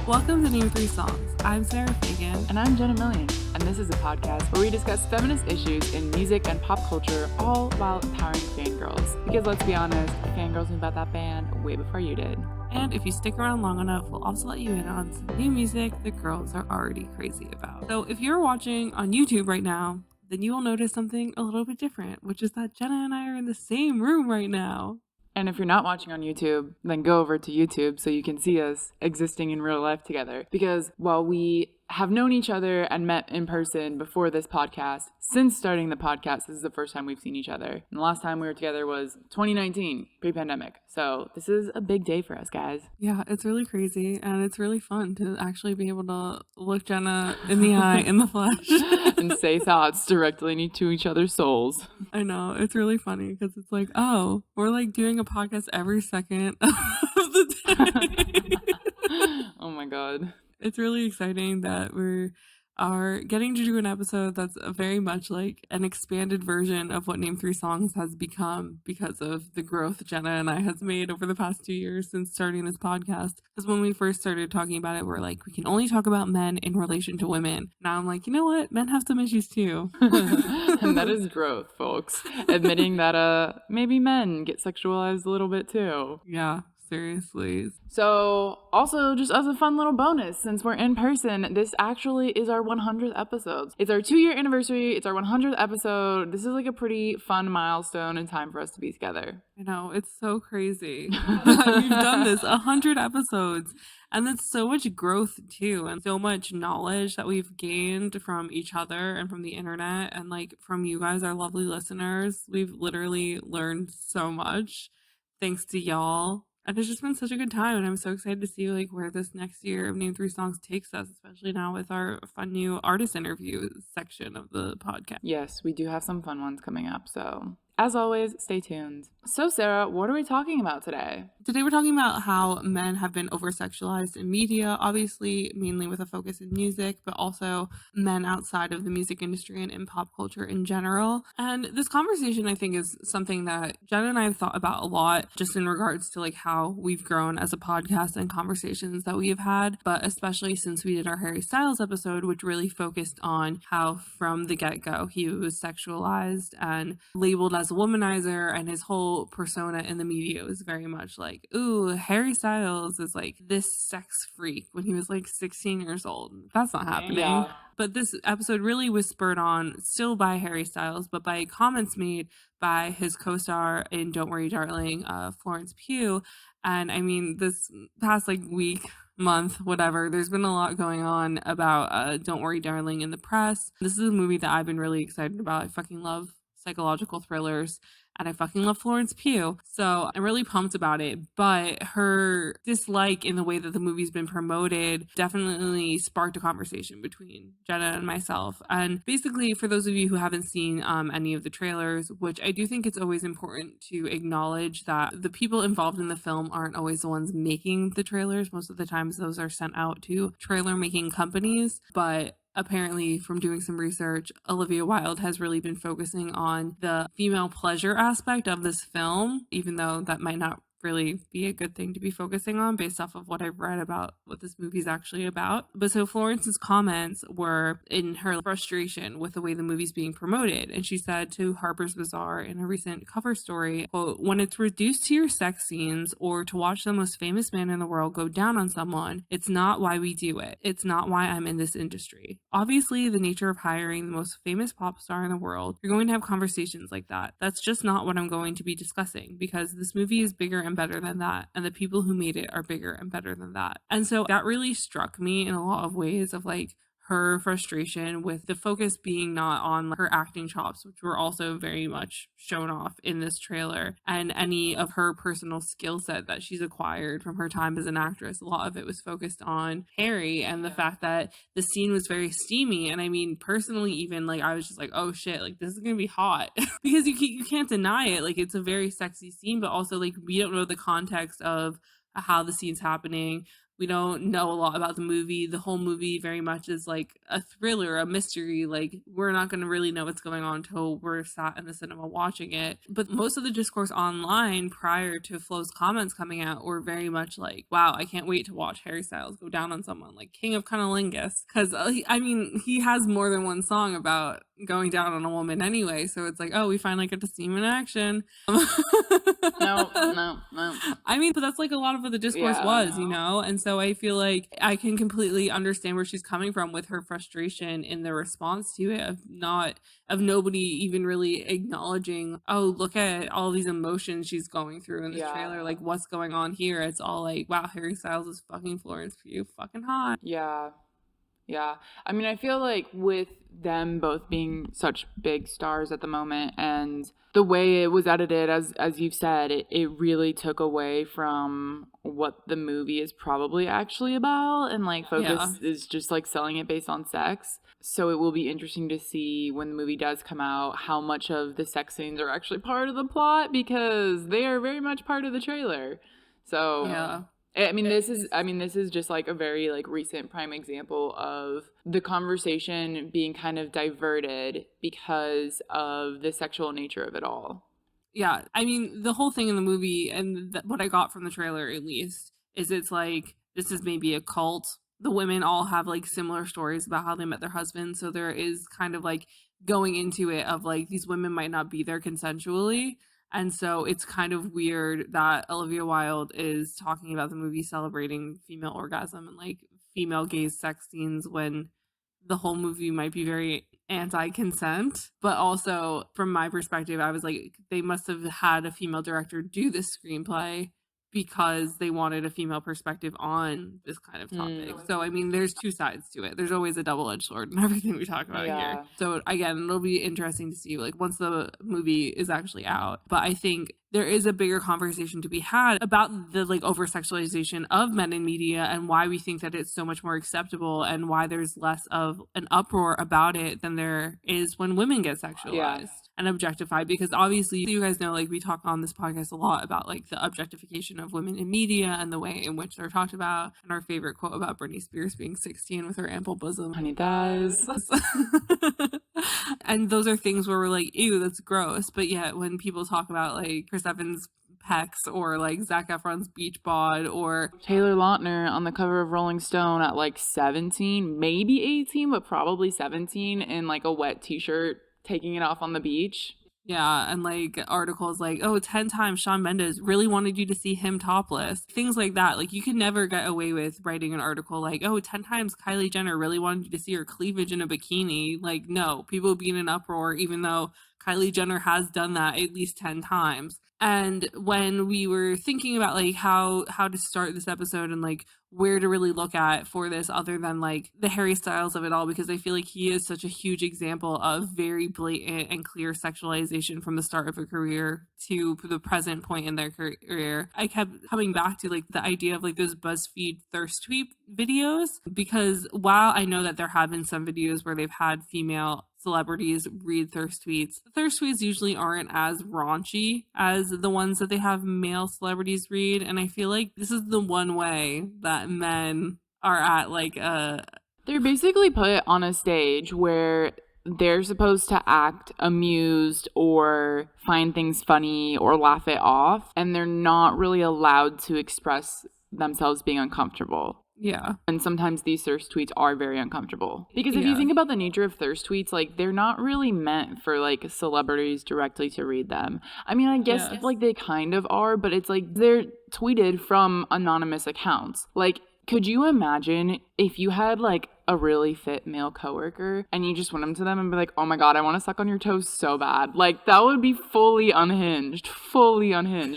Welcome to Name 3 Songs. I'm Sarah Fagan. And I'm Jenna Millian. And this is a podcast where we discuss feminist issues in music and pop culture, all while empowering fangirls. Because let's be honest, fangirls knew about that band way before you did. And if you stick around long enough, we'll also let you in on some new music that girls are already crazy about. So if you're watching on YouTube right now, then you will notice something a little bit different, which is that Jenna and I are in the same room right now. And if you're not watching on YouTube, then go over to YouTube so you can see us existing in real life together. Because while we have known each other and met in person before this podcast, since starting the podcast, this is the first time we've seen each other. And the last time we were together was 2019, pre-pandemic. So this is a big day for us, guys. Yeah, it's really crazy. And it's really fun to actually be able to look Jenna in the eye, in the flesh. And say thoughts directly to each other's souls. I know. It's really funny because it's like, oh, we're like doing a podcast every second of the day. Oh my God. It's really exciting that we are getting to do an episode that's very much like an expanded version of what Name 3 Songs has become because of the growth Jenna and I has made over the past 2 years since starting this podcast. Because when we first started talking about it, we're like, we can only talk about men in relation to women. Now I'm like, you know what? Men have some issues too. And that is growth, folks. Admitting that maybe men get sexualized a little bit too. Yeah. Seriously. So also just as a fun little bonus, since we're in person, this actually is our 100th episode. It's our 2-year anniversary. It's our 100th episode. This is like a pretty fun milestone and time for us to be together. I know. It's so crazy that we've done this 100 episodes. And that's so much growth too, and so much knowledge that we've gained from each other and from the internet and like from you guys, our lovely listeners. We've literally learned so much thanks to y'all. And it's just been such a good time, and I'm so excited to see like where this next year of Name 3 Songs takes us, especially now with our fun new artist interview section of the podcast. Yes, we do have some fun ones coming up, so as always, stay tuned. So Sarah, what are we talking about today? Today we're talking about how men have been over-sexualized in media, obviously mainly with a focus in music, but also men outside of the music industry and in pop culture in general. And this conversation, I think, is something that Jenna and I have thought about a lot, just in regards to like how we've grown as a podcast and conversations that we have had, but especially since we did our Harry Styles episode, which really focused on how from the get-go he was sexualized and labeled as a womanizer, and his whole persona in the media was very much like, ooh, Harry Styles is like this sex freak when he was like 16 years old. That's not happening. Yeah. But this episode really was spurred on still by Harry Styles, but by comments made by his co-star in Don't Worry Darling, Florence Pugh. And I mean, this past like week, month, whatever, there's been a lot going on about Don't Worry Darling in the press. This is a movie that I've been really excited about. I fucking love psychological thrillers, and I fucking love Florence Pugh, so I'm really pumped about it. But her dislike in the way that the movie's been promoted definitely sparked a conversation between Jenna and myself. And basically, for those of you who haven't seen any of the trailers, which I do think it's always important to acknowledge that the people involved in the film aren't always the ones making the trailers. Most of the times those are sent out to trailer making companies, but apparently, from doing some research, Olivia Wilde has really been focusing on the female pleasure aspect of this film, even though that might not really be a good thing to be focusing on based off of what I've read about what this movie's actually about. But so Florence's comments were in her frustration with the way the movie's being promoted. And she said to Harper's Bazaar in a recent cover story, quote, "When it's reduced to your sex scenes or to watch the most famous man in the world go down on someone, it's not why we do it. It's not why I'm in this industry. Obviously, the nature of hiring the most famous pop star in the world, you're going to have conversations like that. That's just not what I'm going to be discussing because this movie is bigger and better than that, and the people who made it are bigger and better than that." And so that really struck me in a lot of ways of like her frustration with the focus being not on her acting chops, which were also very much shown off in this trailer, and any of her personal skill set that she's acquired from her time as an actress. A lot of it was focused on Harry and the fact that the scene was very steamy. And I mean, personally, even like I was just like, oh shit, like this is gonna be hot because you can't deny it. Like it's a very sexy scene, but also like we don't know the context of how the scene's happening. We don't know a lot about the movie. The whole movie very much is like a thriller, a mystery. Like, we're not going to really know what's going on until we're sat in the cinema watching it. But most of the discourse online prior to Flo's comments coming out were very much like, wow, I can't wait to watch Harry Styles go down on someone like King of Cunnilingus. Because, I mean, he has more than one song about going down on a woman anyway. So it's like, oh, we finally get to see him in action. No. I mean, but that's like a lot of what the discourse was, you No. know? And so I feel like I can completely understand where she's coming from with her frustration in the response to it of nobody even really acknowledging, oh, look at all these emotions she's going through in this trailer. Like, what's going on here? It's all like, wow, Harry Styles is fucking Florence Pugh, fucking hot. Yeah. I mean, I feel like with them both being such big stars at the moment, and the way it was edited, as you've said, it really took away from what the movie is probably actually about, and like focus is just like selling it based on sex. So it will be interesting to see when the movie does come out how much of the sex scenes are actually part of the plot, because they are very much part of the trailer. So yeah. I mean, this is just like a very like recent prime example of the conversation being kind of diverted because of the sexual nature of it all. Yeah, I mean, the whole thing in the movie, and what I got from the trailer at least, is it's like, this is maybe a cult. The women all have like similar stories about how they met their husbands. So there is kind of like going into it of like, these women might not be there consensually. And so it's kind of weird that Olivia Wilde is talking about the movie celebrating female orgasm and like female gaze sex scenes when the whole movie might be very anti-consent. But also from my perspective, I was like, they must have had a female director do this screenplay because they wanted a female perspective on this kind of topic. So I mean, there's two sides to it. There's always a double-edged sword in everything we talk about here. So again, it'll be interesting to see like once the movie is actually out. But I think there is a bigger conversation to be had about the like over-sexualization of men in media and why we think that it's so much more acceptable and why there's less of an uproar about it than there is when women get sexualized and objectified. Because obviously, you guys know, like we talk on this podcast a lot about like the objectification of women in media and the way in which they're talked about. And our favorite quote about Britney Spears being 16 with her ample bosom. Honey thighs. And those are things where we're like, ew, that's gross. But yet when people talk about like Chris Evans' pecs or like Zac Efron's beach bod or Taylor Lautner on the cover of Rolling Stone at like 17, maybe 18, but probably 17 in like a wet t-shirt taking it off on the beach. Yeah, and like articles like, oh, 10 times Shawn Mendes really wanted you to see him topless. Things like that. Like you could never get away with writing an article like, oh, 10 times Kylie Jenner really wanted you to see her cleavage in a bikini. Like, no, people would be in an uproar even though Kylie Jenner has done that at least 10 times. And when we were thinking about like how to start this episode and like where to really look at for this other than like the Harry Styles of it all, because I feel like he is such a huge example of very blatant and clear sexualization from the start of a career to the present point in their career. I kept coming back to like the idea of like those BuzzFeed thirst tweet videos, because while I know that there have been some videos where they've had female celebrities read thirst tweets, the thirst tweets usually aren't as raunchy as the ones that they have male celebrities read. And I feel like this is the one way that men are at like they're basically put on a stage where they're supposed to act amused or find things funny or laugh it off, and they're not really allowed to express themselves being uncomfortable. Yeah. And sometimes these thirst tweets are very uncomfortable. Because if you think about the nature of thirst tweets, like they're not really meant for like celebrities directly to read them. I mean, I guess like they kind of are, but it's like they're tweeted from anonymous accounts. Like, could you imagine if you had like a really fit male coworker and you just went up to them and be like, oh my God, I want to suck on your toes so bad. Like that would be fully unhinged.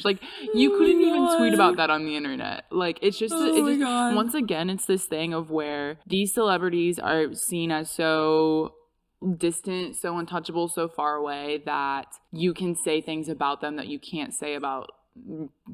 Like you couldn't even tweet about that on the internet. Like it's just, once again, it's this thing of where these celebrities are seen as so distant, so untouchable, so far away that you can say things about them that you can't say about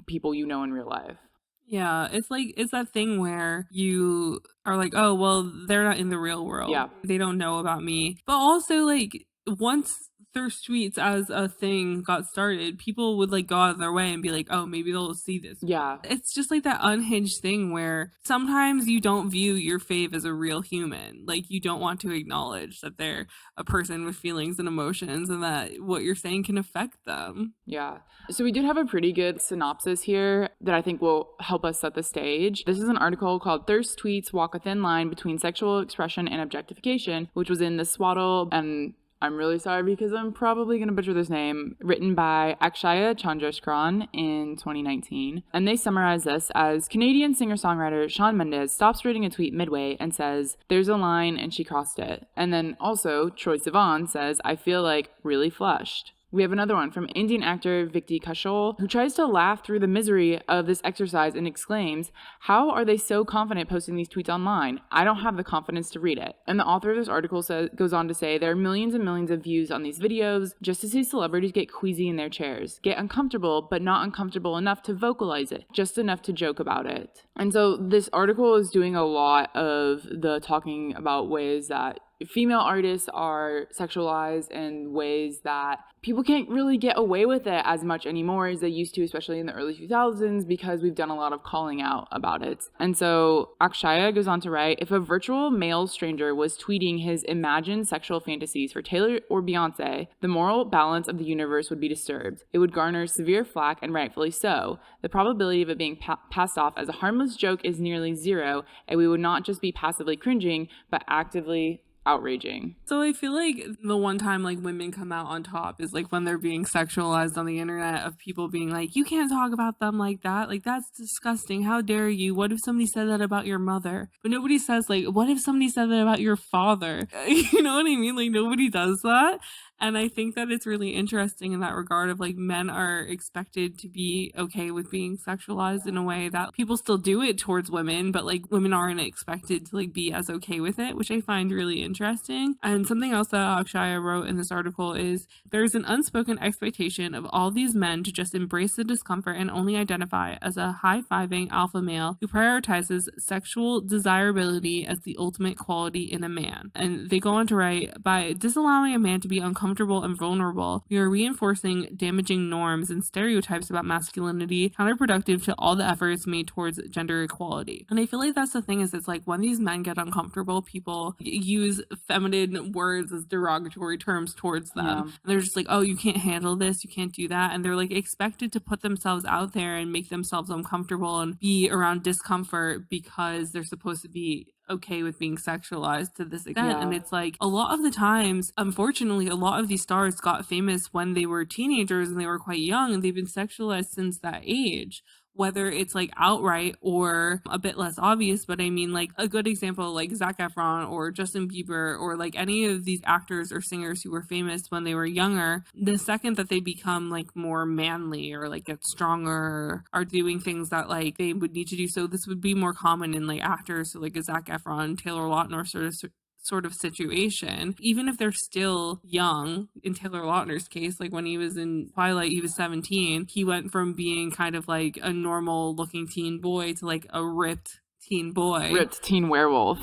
people you know in real life. Yeah, it's like, it's that thing where you are like, oh, well, they're not in the real world. Yeah. They don't know about me. But also, like, once thirst tweets as a thing got started, people would like go out of their way and be like, oh, maybe they'll see this. Yeah. It's just like that unhinged thing where sometimes you don't view your fave as a real human. Like, you don't want to acknowledge that they're a person with feelings and emotions and that what you're saying can affect them. Yeah. So we did have a pretty good synopsis here that I think will help us set the stage. This is an article called Thirst Tweets Walk a Thin Line Between Sexual Expression and Objectification, which was in the Swaddle, and I'm really sorry because I'm probably going to butcher this name, written by Akshaya Chandrasekharan in 2019. And they summarize this as Canadian singer-songwriter Shawn Mendes stops reading a tweet midway and says, "There's a line and she crossed it." And then also Troye Sivan says, "I feel like really flushed." We have another one from Indian actor Vicky Kaushal, who tries to laugh through the misery of this exercise and exclaims, "How are they so confident posting these tweets online? I don't have the confidence to read it." And the author of this article goes on to say, "There are millions and millions of views on these videos just to see celebrities get queasy in their chairs, get uncomfortable, but not uncomfortable enough to vocalize it, just enough to joke about it." And so this article is doing a lot of the talking about ways that female artists are sexualized in ways that people can't really get away with it as much anymore as they used to, especially in the early 2000s, because we've done a lot of calling out about it. And so Akshaya goes on to write, "If a virtual male stranger was tweeting his imagined sexual fantasies for Taylor or Beyonce, the moral balance of the universe would be disturbed. It would garner severe flack, and rightfully so. The probability of it being passed off as a harmless joke is nearly zero, and we would not just be passively cringing, but actively outraging." So I feel like the one time like women come out on top is like when they're being sexualized on the internet, of people being like, you can't talk about them like that. Like, that's disgusting. How dare you? What if somebody said that about your mother? But nobody says like, what if somebody said that about your father? You know what I mean? Like, nobody does that. And I think that it's really interesting in that regard of like, men are expected to be okay with being sexualized in a way that people still do it towards women, but like women aren't expected to like be as okay with it, which I find really interesting. And something else that Akshaya wrote in this article is, "There's an unspoken expectation of all these men to just embrace the discomfort and only identify as a high-fiving alpha male who prioritizes sexual desirability as the ultimate quality in a man." And they go on to write, "By disallowing a man to be uncomfortable and vulnerable, we are reinforcing damaging norms and stereotypes about masculinity, counterproductive to all the efforts made towards gender equality." And I feel like that's the thing, is it's like when these men get uncomfortable, people use feminine words as derogatory terms towards them. Yeah. And they're just like, oh, you can't handle this, you can't do that. And they're like expected to put themselves out there and make themselves uncomfortable and be around discomfort because they're supposed to be okay with being sexualized to this extent. Yeah. And it's like a lot of the times, unfortunately, a lot of these stars got famous when they were teenagers and they were quite young, and they've been sexualized since that age, whether it's like outright or a bit less obvious. But I mean, like a good example, like Zac Efron or Justin Bieber or like any of these actors or singers who were famous when they were younger, the second that they become like more manly or like get stronger, are doing things that like they would need to do. So this would be more common in like actors, so like a Zac Efron, Taylor Lautner sort of situation, even if they're still young. In Taylor Lautner's case, like when he was in Twilight, he was 17. He went from being kind of like a normal looking teen boy to like a ripped teen boy. Ripped teen werewolf.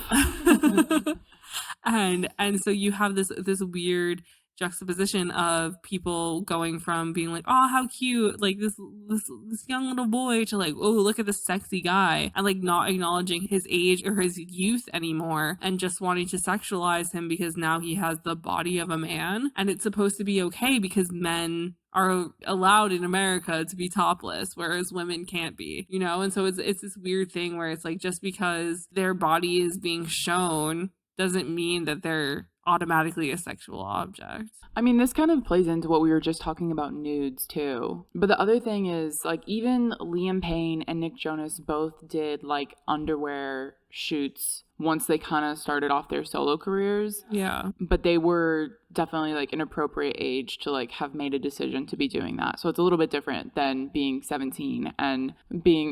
and so you have this weird juxtaposition of people going from being like, oh, how cute, like this young little boy, to like, oh, look at this sexy guy, and like not acknowledging his age or his youth anymore, and just wanting to sexualize him because now he has the body of a man, and it's supposed to be okay because men are allowed in America to be topless, whereas women can't be, you know? And so it's this weird thing where it's like, just because their body is being shown doesn't mean that they're automatically a sexual object. I mean, this kind of plays into what we were just talking about nudes too. But the other thing is, like, even Liam Payne and Nick Jonas both did like underwear shoots once they kind of started off their solo careers. Yeah. But they were definitely like an appropriate age to like have made a decision to be doing that. So it's a little bit different than being 17 and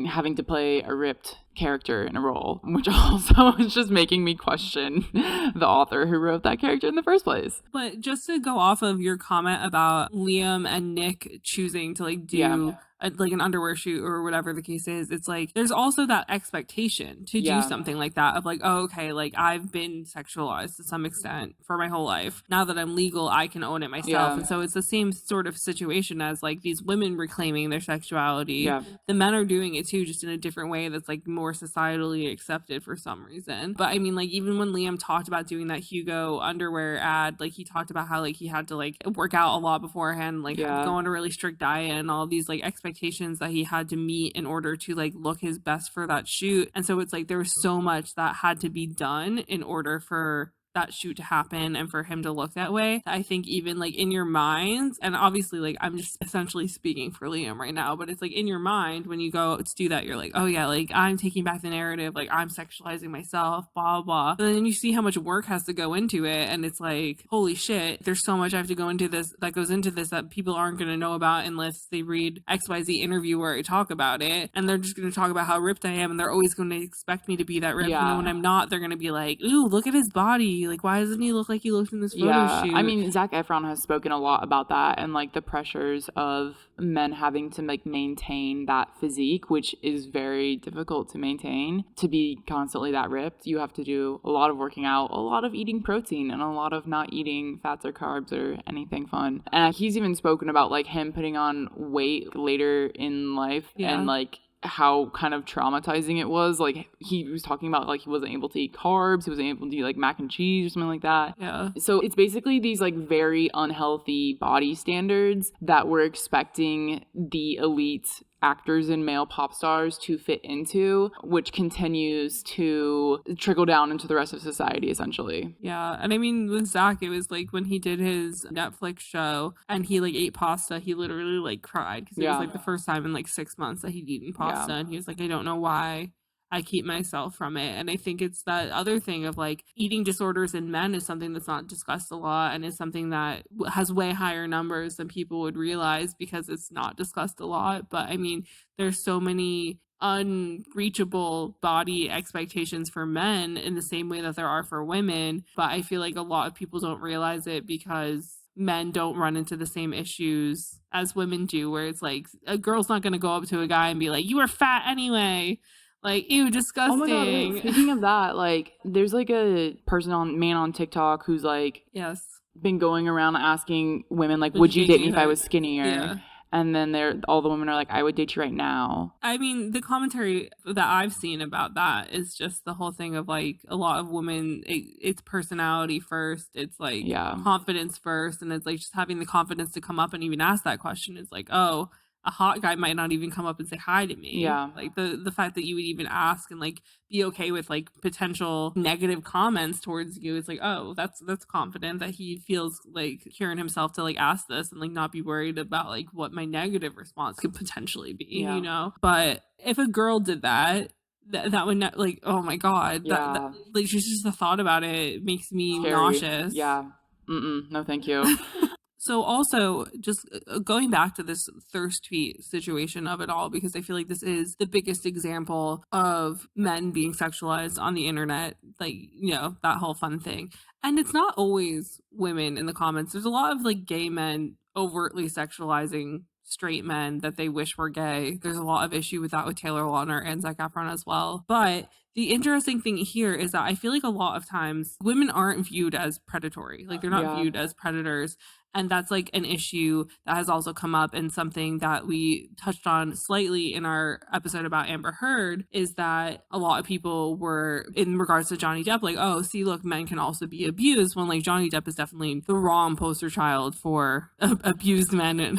having to play a ripped character in a role, which also is just making me question the author who wrote that character in the first place. But just to go off of your comment about Liam and Nick choosing to like do like an underwear shoot or whatever the case is, it's like there's also that expectation to do something like that of like, oh, okay, like I've been sexualized to some extent for my whole life. Now that I'm legal, I can own it myself. And so it's the same sort of situation as like these women reclaiming their sexuality. The men are doing it too, just in a different way that's like more societally accepted for some reason. But I mean, like even when Liam talked about doing that Hugo underwear ad, like he talked about how like he had to like work out a lot beforehand, like go on a really strict diet and all these like expectations that he had to meet in order to like look his best for that shoot. And so it's like there was so much that had to be done in order for that shoot to happen and for him to look that way. I think even like in your mind, and obviously like I'm just essentially speaking for Liam right now, but it's like in your mind when you go to do that, you're like, oh yeah, like I'm taking back the narrative, like I'm sexualizing myself, blah blah. But then you see how much work has to go into it, and it's like, holy shit, there's so much I have to go into this that goes into this that people aren't going to know about unless they read XYZ interview where I talk about it, and they're just going to talk about how ripped I am, and they're always going to expect me to be that ripped. And then when I'm not, they're going to be like, ooh, look at his body. Like, why doesn't he look like he looked in this photo shoot? I mean, Zac Efron has spoken a lot about that and like the pressures of men having to like maintain that physique, which is very difficult to maintain. To be constantly that ripped, you have to do a lot of working out, a lot of eating protein, and a lot of not eating fats or carbs or anything fun. And he's even spoken about like him putting on weight later in life and like how kind of traumatizing it was. Like he was talking about like he wasn't able to eat carbs, he wasn't able to eat like mac and cheese or something like that. So it's basically these like very unhealthy body standards that we're expecting the elite actors and male pop stars to fit into, which continues to trickle down into the rest of society essentially. And I mean with Zac, it was like when he did his Netflix show and he like ate pasta, he literally like cried because it was like the first time in like 6 months that he'd eaten pasta, and he was like, I don't know why I keep myself from it. And I think it's that other thing of like eating disorders in men is something that's not discussed a lot, and is something that has way higher numbers than people would realize because it's not discussed a lot. But I mean, there's so many unreachable body expectations for men in the same way that there are for women. But I feel like a lot of people don't realize it because men don't run into the same issues as women do, where it's like a girl's not going to go up to a guy and be like, you were fat anyway. Like, ew, disgusting. Oh my god, wait, speaking of that, like, there's like a man on TikTok who's like, been going around asking women, like, would you date me if I was skinnier? And then all the women are like, I would date you right now. I mean, the commentary that I've seen about that is just the whole thing of like a lot of women, it's personality first. It's like confidence first. And it's like just having the confidence to come up and even ask that question. It's like, oh, a hot guy might not even come up and say hi to me. Like the fact that you would even ask and like be okay with like potential negative comments towards you, it's like, oh, that's confident that he feels like curing himself to like ask this and like not be worried about like what my negative response could potentially be, you know. But if a girl did that would not, like, oh my god, that like just the thought about it makes me nauseous. No thank you. So also just going back to this thirst tweet situation of it all, because I feel like this is the biggest example of men being sexualized on the internet, like, you know, that whole fun thing. And it's not always women in the comments. There's a lot of like gay men overtly sexualizing straight men that they wish were gay. There's a lot of issue with that with Taylor Lautner and Zac Efron as well. But the interesting thing here is that I feel like a lot of times women aren't viewed as predatory. Like they're not viewed as predators. And that's like an issue that has also come up, and something that we touched on slightly in our episode about Amber Heard is that a lot of people were, in regards to Johnny Depp, like, oh, see, look, men can also be abused, when like Johnny Depp is definitely the wrong poster child for abused men, and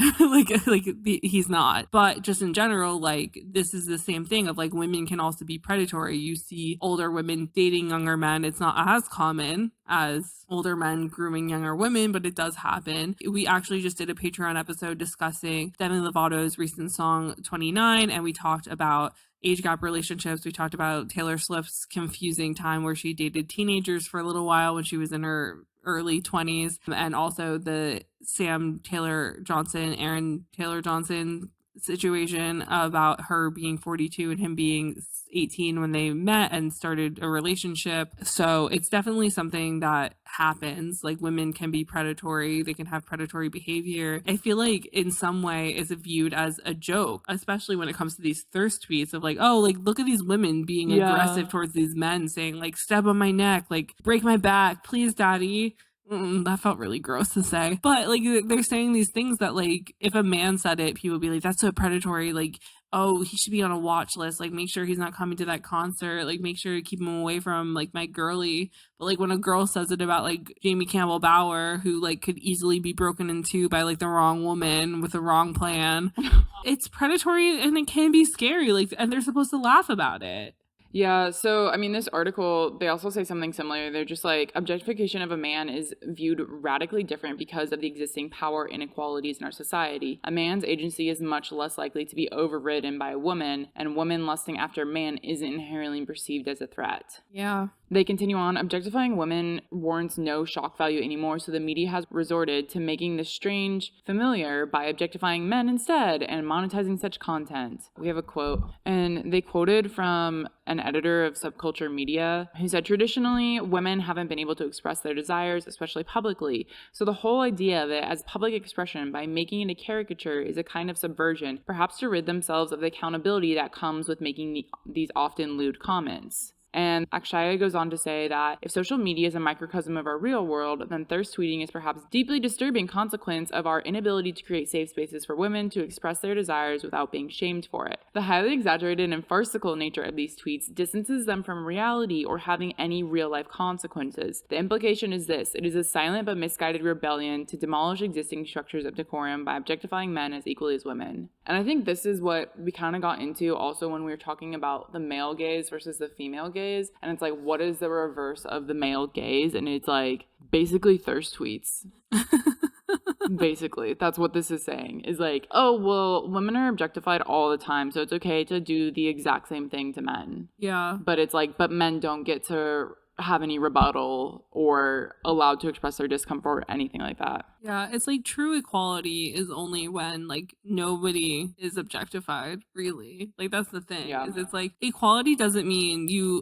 he's not. But just in general, like this is the same thing of like women can also be predatory. You see older women dating younger men. It's not as common as older men grooming younger women, but it does happen. We actually just did a Patreon episode discussing Demi Lovato's recent song 29, and we talked about age gap relationships. We talked about Taylor Swift's confusing time where she dated teenagers for a little while when she was in her early 20s, and also the Aaron Taylor Johnson situation about her being 42 and him being 18 when they met and started a relationship. So it's definitely something that happens. Like, women can be predatory, they can have predatory behavior. I feel like in some way it's viewed as a joke, especially when it comes to these thirst tweets of like, oh, like, look at these women being aggressive towards these men, saying like, step on my neck, like, break my back, please, daddy. That felt really gross to say. But like, they're saying these things that, like, if a man said it, people would be like, that's so predatory. Like, oh, he should be on a watch list. Like, make sure he's not coming to that concert. Like, make sure to keep him away from like my girly. But like, when a girl says it about like Jamie Campbell Bower, who like could easily be broken into by like the wrong woman with the wrong plan, it's predatory and it can be scary. Like, and they're supposed to laugh about it. Yeah, so I mean, this article, they also say something similar. They're just like, objectification of a man is viewed radically different because of the existing power inequalities in our society. A man's agency is much less likely to be overridden by a woman, and woman lusting after a man isn't inherently perceived as a threat. Yeah. They continue on, objectifying women warrants no shock value anymore, so the media has resorted to making the strange familiar by objectifying men instead and monetizing such content. We have a quote, and they quoted from an editor of Subculture Media who said, traditionally, women haven't been able to express their desires, especially publicly. So the whole idea of it as public expression by making it a caricature is a kind of subversion, perhaps to rid themselves of the accountability that comes with making these often lewd comments. And Akshaya goes on to say that if social media is a microcosm of our real world, then thirst tweeting is perhaps a deeply disturbing consequence of our inability to create safe spaces for women to express their desires without being shamed for it. The highly exaggerated and farcical nature of these tweets distances them from reality or having any real-life consequences. The implication is this: it is a silent but misguided rebellion to demolish existing structures of decorum by objectifying men as equally as women. And I think this is what we kind of got into also when we were talking about the male gaze versus the female gaze. And it's like, what is the reverse of the male gaze? And it's like basically thirst tweets. Basically, that's what this is saying, is like, oh, well, women are objectified all the time, so it's okay to do the exact same thing to men. Yeah. But it's like, but men don't get to have any rebuttal or allowed to express their discomfort or anything like that. Yeah, it's like true equality is only when like nobody is objectified, really. Like, that's the thing. Yeah. Is it's like equality doesn't mean you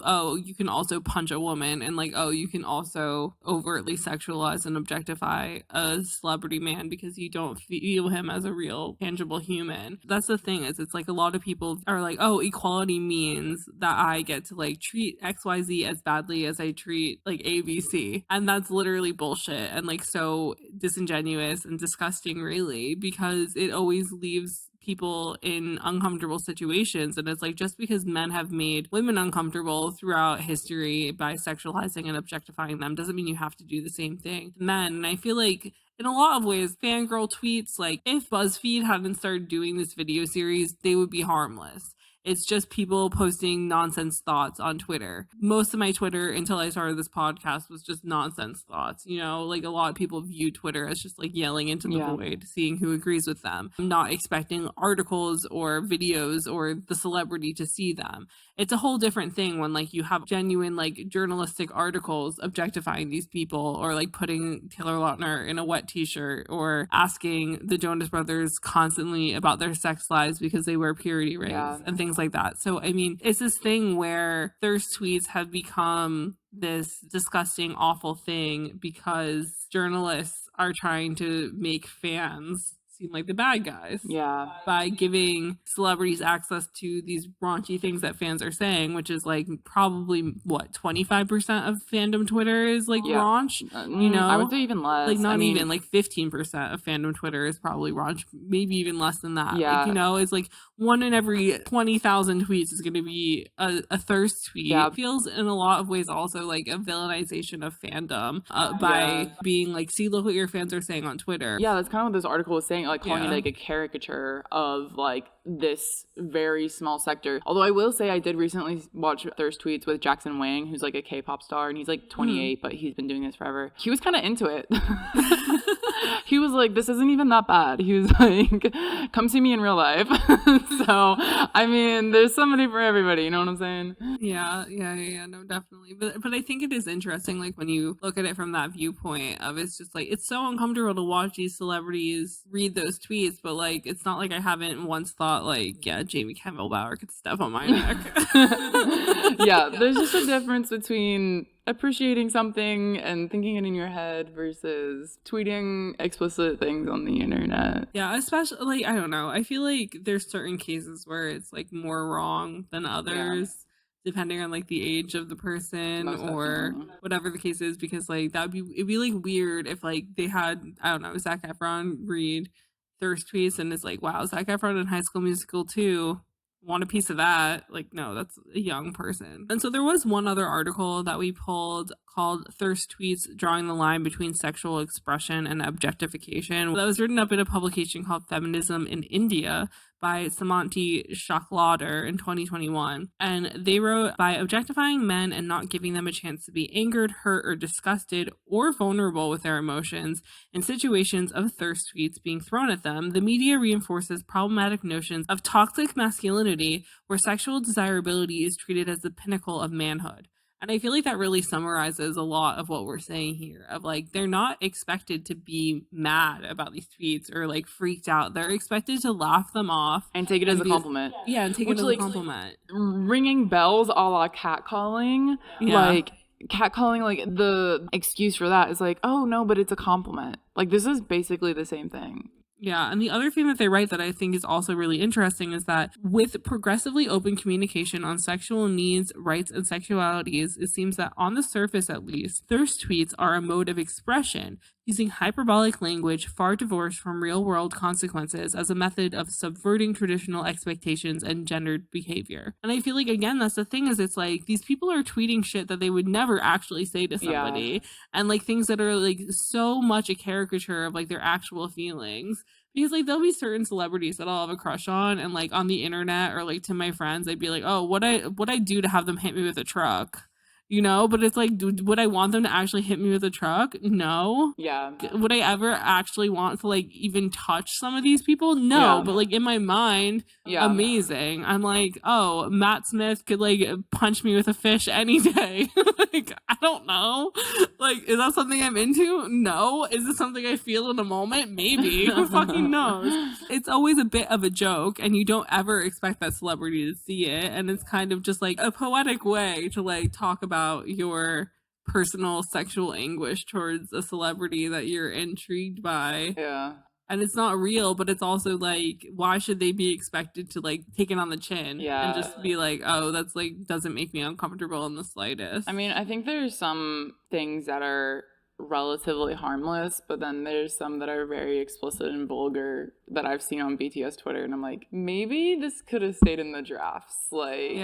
can also punch a woman, and like, oh, you can also overtly sexualize and objectify a celebrity man because you don't feel him as a real tangible human. That's the thing, is it's like a lot of people are like, oh, equality means that I get to like treat XYZ as badly as I treat like ABC. And that's literally bullshit and like so disingenuous and disgusting, really, because it always leaves people in uncomfortable situations. And it's like, just because men have made women uncomfortable throughout history by sexualizing and objectifying them doesn't mean you have to do the same thing to men. And I feel like in a lot of ways, fangirl tweets, like if BuzzFeed hadn't started doing this video series, they would be harmless. It's just people posting nonsense thoughts on Twitter. Most of my Twitter until I started this podcast was just nonsense thoughts. You know, like a lot of people view Twitter as just like yelling into the void, seeing who agrees with them. I'm not expecting articles or videos or the celebrity to see them. It's a whole different thing when like you have genuine like journalistic articles objectifying these people, or like putting Taylor Lautner in a wet t-shirt, or asking the Jonas Brothers constantly about their sex lives because they wear purity rings and things like that. So I mean, it's this thing where thirst tweets have become this disgusting, awful thing because journalists are trying to make fans seem like the bad guys. Yeah. By giving celebrities access to these raunchy things that fans are saying, which is like probably what 25% of fandom Twitter is like raunch. You know, I would say even less. Like not even like 15% of fandom Twitter is probably raunch, maybe even less than that. Yeah. Like, you know, it's like one in every 20,000 tweets is going to be a thirst tweet. Yeah. It feels in a lot of ways also like a villainization of fandom by being like, see, look what your fans are saying on Twitter. Yeah, that's kind of what this article was saying, like calling it like a caricature of like this very small sector. Although I will say I did recently watch thirst tweets with Jackson Wang, who's like a K-pop star, and he's like 28, but he's been doing this forever. He was kind of into it. He was like, this isn't even that bad. He was like, come see me in real life. So, I mean, there's somebody for everybody, you know what I'm saying? Yeah, no, definitely. But I think it is interesting, like when you look at it from that viewpoint of, it's just like, it's so uncomfortable to watch these celebrities read those tweets, but like it's not like I haven't once thought like, yeah, Jamie Campbell Bower could step on my neck. Yeah, there's just a difference between appreciating something and thinking it in your head versus tweeting explicit things on the internet. Yeah, especially like I don't know. I feel like there's certain cases where it's like more wrong than others. Depending on like the age of the person Most or definitely. whatever the case is, because like it'd be like weird if like they had, I don't know, Zac Efron read thirst tweets and it's like, wow, Zac Efron in High School Musical too, want a piece of that. Like, no, that's a young person. And so there was one other article that we pulled called Thirst Tweets Drawing the Line Between Sexual Expression and Objectification, that was written up in a publication called Feminism in India by Samanti Shakladar in 2021. And they wrote, by objectifying men and not giving them a chance to be angered, hurt, or disgusted, or vulnerable with their emotions in situations of thirst tweets being thrown at them, the media reinforces problematic notions of toxic masculinity where sexual desirability is treated as the pinnacle of manhood. And I feel like that really summarizes a lot of what we're saying here of like, they're not expected to be mad about these tweets or like freaked out. They're expected to laugh them off. And take it as a compliment. Yeah, and take it as a compliment. Ringing bells a la catcalling. Yeah. Like, catcalling, like, the excuse for that is like, oh, no, but it's a compliment. Like, this is basically the same thing. Yeah, and the other thing that they write that I think is also really interesting is that with progressively open communication on sexual needs, rights, and sexualities, it seems that on the surface at least, thirst tweets are a mode of expression using hyperbolic language far divorced from real-world consequences as a method of subverting traditional expectations and gendered behavior. And I feel like, again, that's the thing is it's like these people are tweeting shit that they would never actually say to somebody and like things that are like so much a caricature of like their actual feelings. Because like there'll be certain celebrities that I'll have a crush on and like on the internet or like to my friends I'd be like, oh, what I do to have them hit me with a truck, you know? But it's like, would I want them to actually hit me with a truck? No. Yeah. Would I ever actually want to like even touch some of these people? No. Yeah. But like in my mind, amazing. I'm like, oh, Matt Smith could like punch me with a fish any day. Like, I don't know. Like, is that something I'm into? No. Is it something I feel in a moment? Maybe. Who fucking knows? It's always a bit of a joke and you don't ever expect that celebrity to see it. And it's kind of just like a poetic way to like talk about your personal sexual anguish towards a celebrity that you're intrigued by. Yeah. And it's not real, but it's also like, why should they be expected to like take it on the chin and just be like, oh, that's like doesn't make me uncomfortable in the slightest. I mean, I think there's some things that are relatively harmless, but then there's some that are very explicit and vulgar that I've seen on BTS Twitter, and I'm like, maybe this could have stayed in the drafts. Like,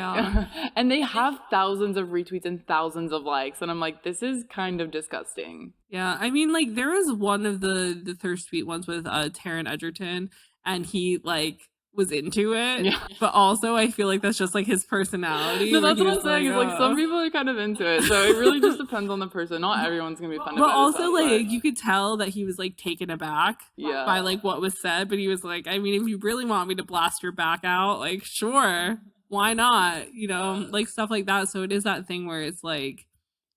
and they have thousands of retweets and thousands of likes, and I'm like, this is kind of disgusting. Yeah, I mean, like, there was one of the thirst tweet ones with Taron Egerton, and he like was into it, but also I feel like that's just like his personality. No, that's what I'm saying. Is like some people are kind of into it, so it really just depends on the person. Not everyone's gonna be fun. But also, like, you could tell that he was like taken aback Yeah. by like what was said. But he was like, I mean, if you really want me to blast your back out, like, sure, why not? You know, like stuff like that. So it is that thing where it's like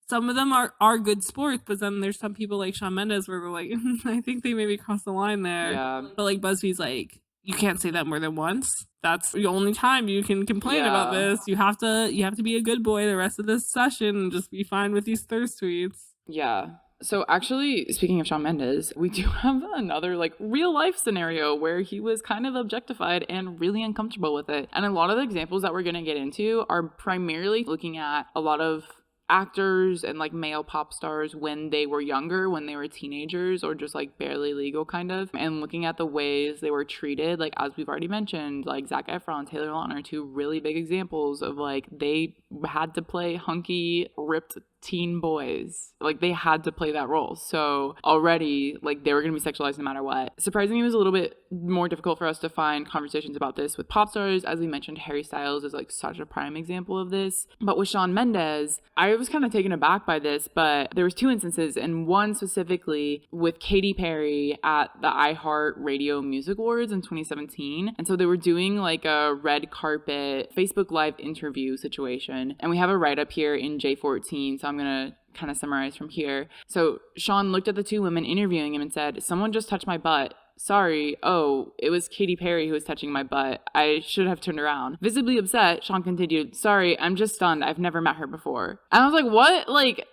some of them are good sports, but then there's some people like Shawn Mendes where we're like, I think they maybe crossed the line there. Yeah. But like BuzzFeed's like, you can't say that more than once. That's the only time you can complain about this. You have to be a good boy the rest of this session and just be fine with these thirst tweets. Yeah. So actually, speaking of Shawn Mendes, we do have another like real life scenario where he was kind of objectified and really uncomfortable with it. And a lot of the examples that we're going to get into are primarily looking at a lot of actors and like male pop stars when they were younger, when they were teenagers or just like barely legal kind of, and looking at the ways they were treated. Like, as we've already mentioned, like Zac Efron, Taylor Lautner, two really big examples of like they had to play hunky, ripped teen boys. Like, they had to play that role. So already, like, they were going to be sexualized no matter what. Surprisingly, it was a little bit more difficult for us to find conversations about this with pop stars. As we mentioned, Harry Styles is like such a prime example of this. But with Shawn Mendes, I was kind of taken aback by this, but there was two instances, and one specifically with Katy Perry at the iHeart Radio Music Awards in 2017. And so they were doing like a red carpet Facebook Live interview situation. And we have a write-up here in J14, so I'm going to kind of summarize from here. So Shawn looked at the two women interviewing him and said, "Someone just touched my butt. sorry, oh, it was Katy Perry who was touching my butt. I should have turned around. Visibly upset, Sean continued, sorry, I'm just stunned. I've never met her before. And I was like, what? Like,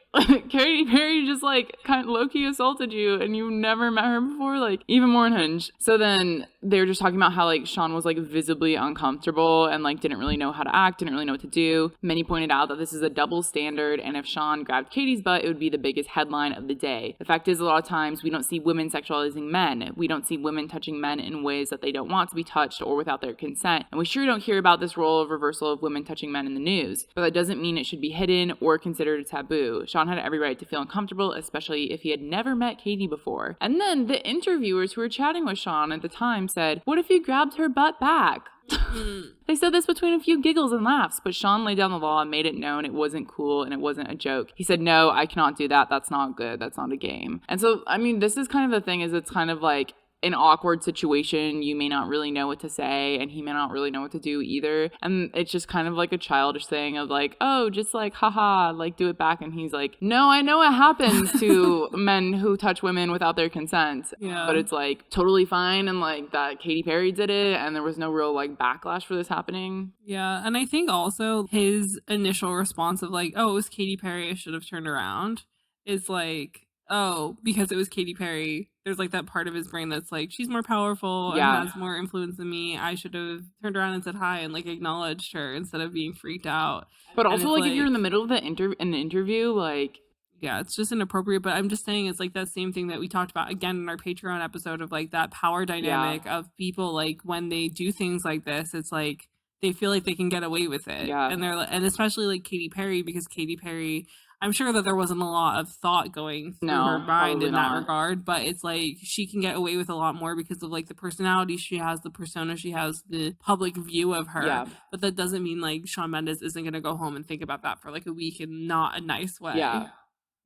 Katy Perry just like kind of low-key assaulted you and you never met her before? Like, even more unhinged. So then they were just talking about how like Sean was like visibly uncomfortable and like didn't really know how to act, didn't really know what to do. Many pointed out that this is a double standard, and if Sean grabbed Katy's butt, it would be the biggest headline of the day. The fact is, a lot of times we don't see women sexualizing men. We don't see women touching men in ways that they don't want to be touched or without their consent. And we sure don't hear about this role of reversal of women touching men in the news. But that doesn't mean it should be hidden or considered a taboo. Sean had every right to feel uncomfortable, especially if he had never met Katy before. And then the interviewers who were chatting with Sean at the time said, what if you grabbed her butt back? They said this between a few giggles and laughs, but Sean laid down the law and made it known it wasn't cool and it wasn't a joke. He said, no, I cannot do that. That's not good. That's not a game. And so, I mean, this is kind of the thing, is it's kind of like an awkward situation. You may not really know what to say, and he may not really know what to do either. And it's just kind of like a childish thing of like, oh, just like, haha, like do it back. And he's like, no, I know it happens to men who touch women without their consent. Yeah. But it's like totally fine. And like that Katy Perry did it, and there was no real like backlash for this happening. Yeah. And I think also his initial response of like, oh, it was Katy Perry, I should have turned around, is like, oh, because it was Katy Perry, there's like that part of his brain that's like, she's more powerful and has more influence than me. I should have turned around and said hi and like acknowledged her instead of being freaked out. But also like if you're in the middle of an interview, like, yeah, it's just inappropriate. But I'm just saying it's like that same thing that we talked about again in our Patreon episode of like that power dynamic of people, like when they do things like this, it's like they feel like they can get away with it. Yeah. And they're and especially like Katy Perry, because Katy Perry, I'm sure that there wasn't a lot of thought going through her mind in that regard, but it's like she can get away with a lot more because of like the personality she has, the persona she has, the public view of her. Yeah. But that doesn't mean like Shawn Mendes isn't going to go home and think about that for like a week in not a nice way. Yeah.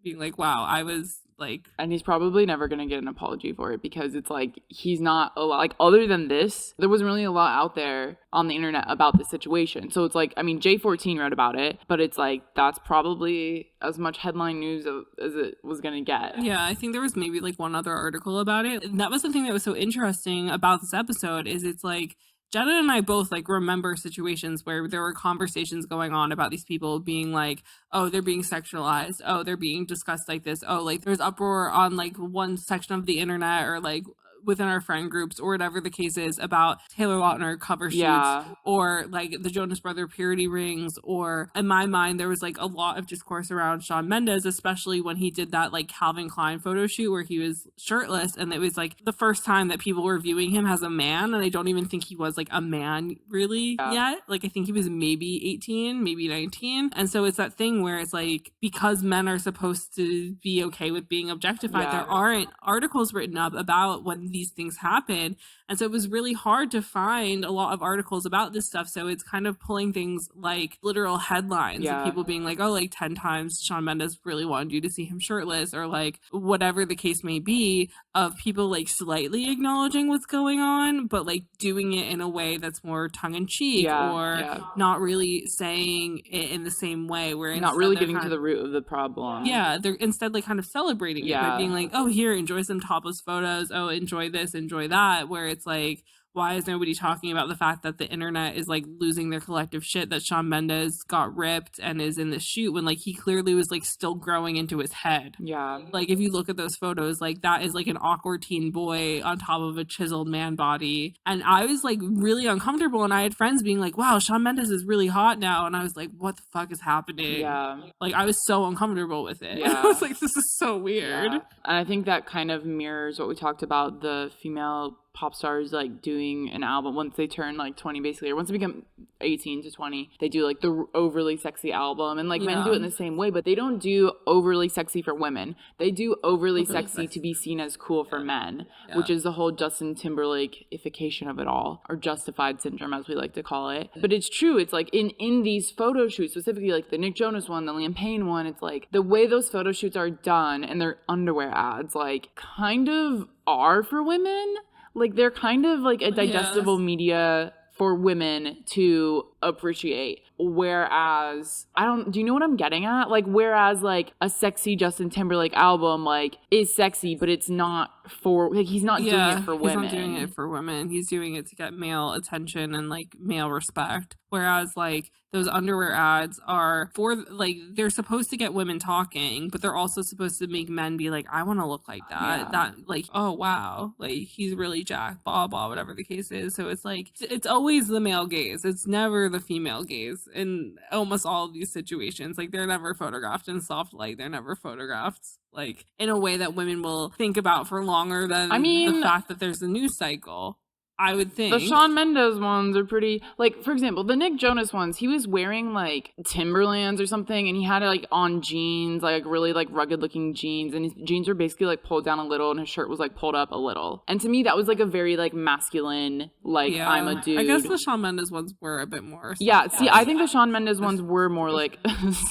Being like, wow, I was like... And he's probably never going to get an apology for it, because it's like, he's not a lot... Like, other than this, there wasn't really a lot out there on the internet about this situation. So it's like, I mean, J14 wrote about it, but it's like, that's probably as much headline news as it was going to get. Yeah, I think there was maybe like one other article about it. And that was the thing that was so interesting about this episode, is it's like, Jenna and I both like remember situations where there were conversations going on about these people being like, oh, they're being sexualized. Oh, they're being discussed like this. Oh, like there's uproar on like one section of the internet or like within our friend groups or whatever the case is about Taylor Lautner cover shoots or like the Jonas Brother purity rings, or in my mind there was like a lot of discourse around Shawn Mendes, especially when he did that like Calvin Klein photo shoot where he was shirtless, and it was like the first time that people were viewing him as a man, and I don't even think he was like a man really yet. Like I think he was maybe 18, maybe 19, and so it's that thing where it's like, because men are supposed to be okay with being objectified, there aren't articles written up about when these things happen. And so it was really hard to find a lot of articles about this stuff. So it's kind of pulling things like literal headlines of people being like, oh, like 10 times Shawn Mendes really wanted you to see him shirtless, or like whatever the case may be, of people like slightly acknowledging what's going on, but like doing it in a way that's more tongue-in-cheek or not really saying it in the same way, where not really getting to the root of the problem. Yeah, they're instead like kind of celebrating it by being like, oh, here, enjoy some topless photos, oh, enjoy this, enjoy that, where it's like, why is nobody talking about the fact that the internet is like losing their collective shit that Shawn Mendes got ripped and is in the shoot, when like he clearly was like still growing into his head. Yeah. Like if you look at those photos, like that is like an awkward teen boy on top of a chiseled man body. And I was like really uncomfortable, and I had friends being like, wow, Shawn Mendes is really hot now. And I was like, what the fuck is happening? Yeah. Like I was so uncomfortable with it. Yeah. I was like, this is so weird. Yeah. And I think that kind of mirrors what we talked about, the female pop stars like doing an album once they turn like 20 basically, or once they become 18 to 20, they do like the overly sexy album, and like men do it in the same way, but they don't do overly sexy for women. They do overly sexy to be seen as cool for men, which is the whole Justin Timberlake-ification of it all, or justified syndrome as we like to call it. But it's true, it's like in these photo shoots, specifically like the Nick Jonas one, the Liam Payne one, it's like the way those photo shoots are done and their underwear ads like kind of are for women. Like, they're kind of like a digestible media for women to appreciate. whereas do you know what I'm getting at? Like, whereas like a sexy Justin Timberlake album like is sexy, but it's not for like he's not doing it for women. He's not doing it for women. He's doing it to get male attention and like male respect. Whereas like those underwear ads are for like they're supposed to get women talking, but they're also supposed to make men be like, I want to look like that. Yeah. That like, oh wow, like he's really jacked, blah blah, whatever the case is. So it's like it's always the male gaze. It's never the female gaze in almost all of these situations. Like they're never photographed in soft light. They're never photographed like in a way that women will think about for longer than the fact that there's a news cycle. I would think. The Shawn Mendes ones are pretty, like, for example, the Nick Jonas ones, he was wearing, like, Timberlands or something, and he had, like, on jeans, like, really, like, rugged-looking jeans, and his jeans were basically, like, pulled down a little, and his shirt was, like, pulled up a little. And to me, that was, like, a very, like, masculine, like, I'm a dude. I guess the Shawn Mendes ones were a bit more soft. Yeah, see, I think the Shawn Mendes ones were more, like,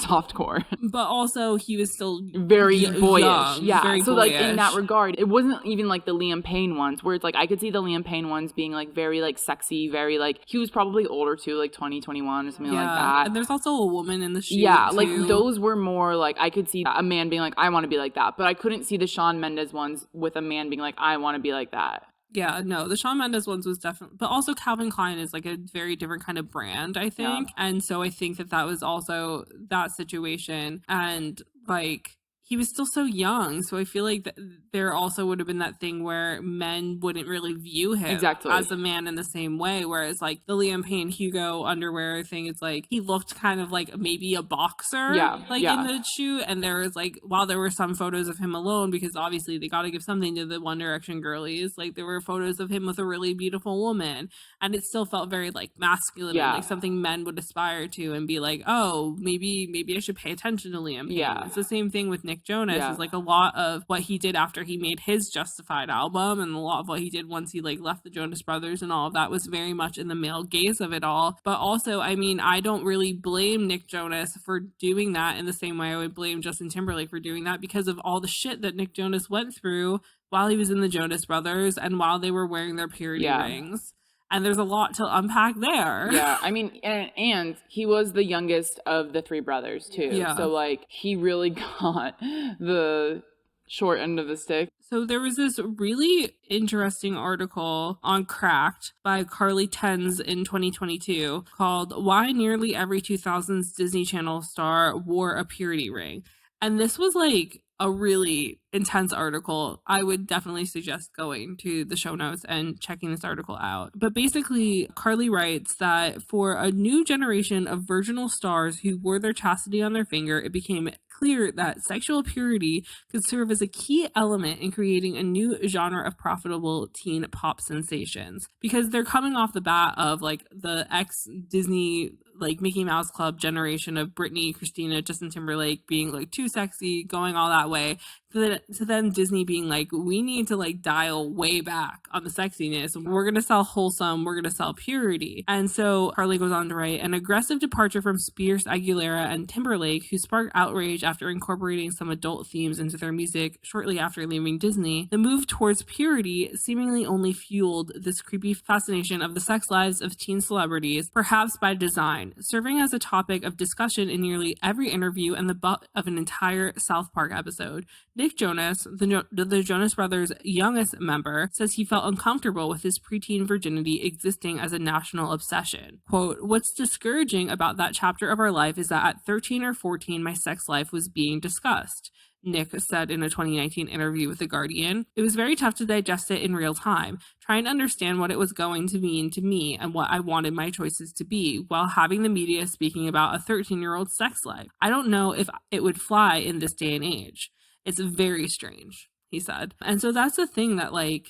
softcore. But also, he was still very boyish. Young, yeah, very so, boyish. Like, in that regard, it wasn't even, like, the Liam Payne ones, where it's, like, I could see the Liam Payne ones being like very like sexy, very like he was probably older too, like 20, 21 or something like that. And there's also a woman in the shoot. Yeah, too. like those were more like I could see a man being like, I want to be like that, but I couldn't see the Shawn Mendes ones with a man being like, I want to be like that. Yeah, no, the Shawn Mendes ones was definitely, but also Calvin Klein is like a very different kind of brand, I think. Yeah. And so I think that was also that situation. And like, he was still so young, so I feel like there also would have been that thing where men wouldn't really view him as a man in the same way, whereas like the Liam Payne Hugo underwear thing, it's like he looked kind of like maybe a boxer in the shoot, and there was like, while there were some photos of him alone, because obviously they got to give something to the One Direction girlies, like there were photos of him with a really beautiful woman, and it still felt very like masculine and like something men would aspire to and be like, oh, maybe I should pay attention to Liam Payne. It's the same thing with Nick Jonas. Is like a lot of what he did after he made his Justified album, and a lot of what he did once he like left the Jonas Brothers and all of that was very much in the male gaze of it all. But also, I mean, I don't really blame Nick Jonas for doing that in the same way I would blame Justin Timberlake for doing that, because of all the shit that Nick Jonas went through while he was in the Jonas Brothers and while they were wearing their purity rings. And there's a lot to unpack there. Yeah, I mean, and he was the youngest of the three brothers, too. Yeah. So, like, he really got the short end of the stick. So there was this really interesting article on Cracked by Carly Tenz in 2022 called Why Nearly Every 2000s Disney Channel Star Wore a Purity Ring. And this was, like, a really intense article. I would definitely suggest going to the show notes and checking this article out. But basically, Carly writes that for a new generation of virginal stars who wore their chastity on their finger, it became clear that sexual purity could serve as a key element in creating a new genre of profitable teen pop sensations. Because they're coming off the bat of like the ex-Disney like Mickey Mouse Club generation of Britney, Christina, Justin Timberlake being like too sexy, going all that way, to then Disney being like, we need to like dial way back on the sexiness. We're going to sell wholesome. We're going to sell purity. And so Carly goes on to write, an aggressive departure from Spears, Aguilera, and Timberlake, who sparked outrage after incorporating some adult themes into their music shortly after leaving Disney. The move towards purity seemingly only fueled this creepy fascination of the sex lives of teen celebrities, perhaps by design, serving as a topic of discussion in nearly every interview and the butt of an entire South Park episode. Nick Jonas, the Jonas Brothers' youngest member, says he felt uncomfortable with his preteen virginity existing as a national obsession. Quote, what's discouraging about that chapter of our life is that at 13 or 14, my sex life was being discussed, Nick said in a 2019 interview with The Guardian. It was very tough to digest it in real time, trying to understand what it was going to mean to me and what I wanted my choices to be, while having the media speaking about a 13-year-old sex life. I don't know if it would fly in this day and age. It's very strange, he said. And so that's the thing that, like,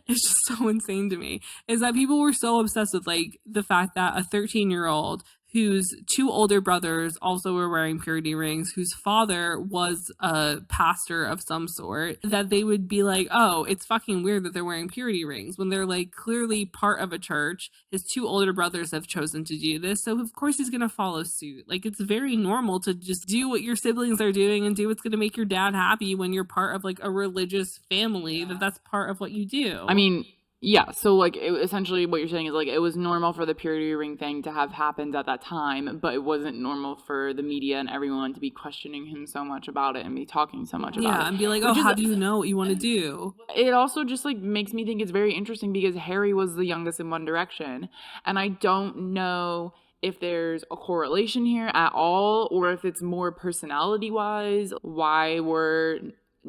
it's just so insane to me, is that people were so obsessed with, like, the fact that a 13-year-old whose two older brothers also were wearing purity rings, whose father was a pastor of some sort, that they would be like, oh, it's fucking weird that they're wearing purity rings when they're like clearly part of a church. His two older brothers have chosen to do this, so of course he's gonna follow suit. Like, it's very normal to just do what your siblings are doing and do what's gonna make your dad happy when you're part of like a religious family, that's part of what you do. I mean, Yeah, so like essentially what you're saying is like it was normal for the purity ring thing to have happened at that time, but it wasn't normal for the media and everyone to be questioning him so much about it and be talking so much about Yeah, it. and be like, oh, Which is, how do you know what you want to do? it also just like makes me think it's very interesting because Harry was the youngest in One Direction, and I don't know if there's a correlation here at all or if it's more personality wise. Why were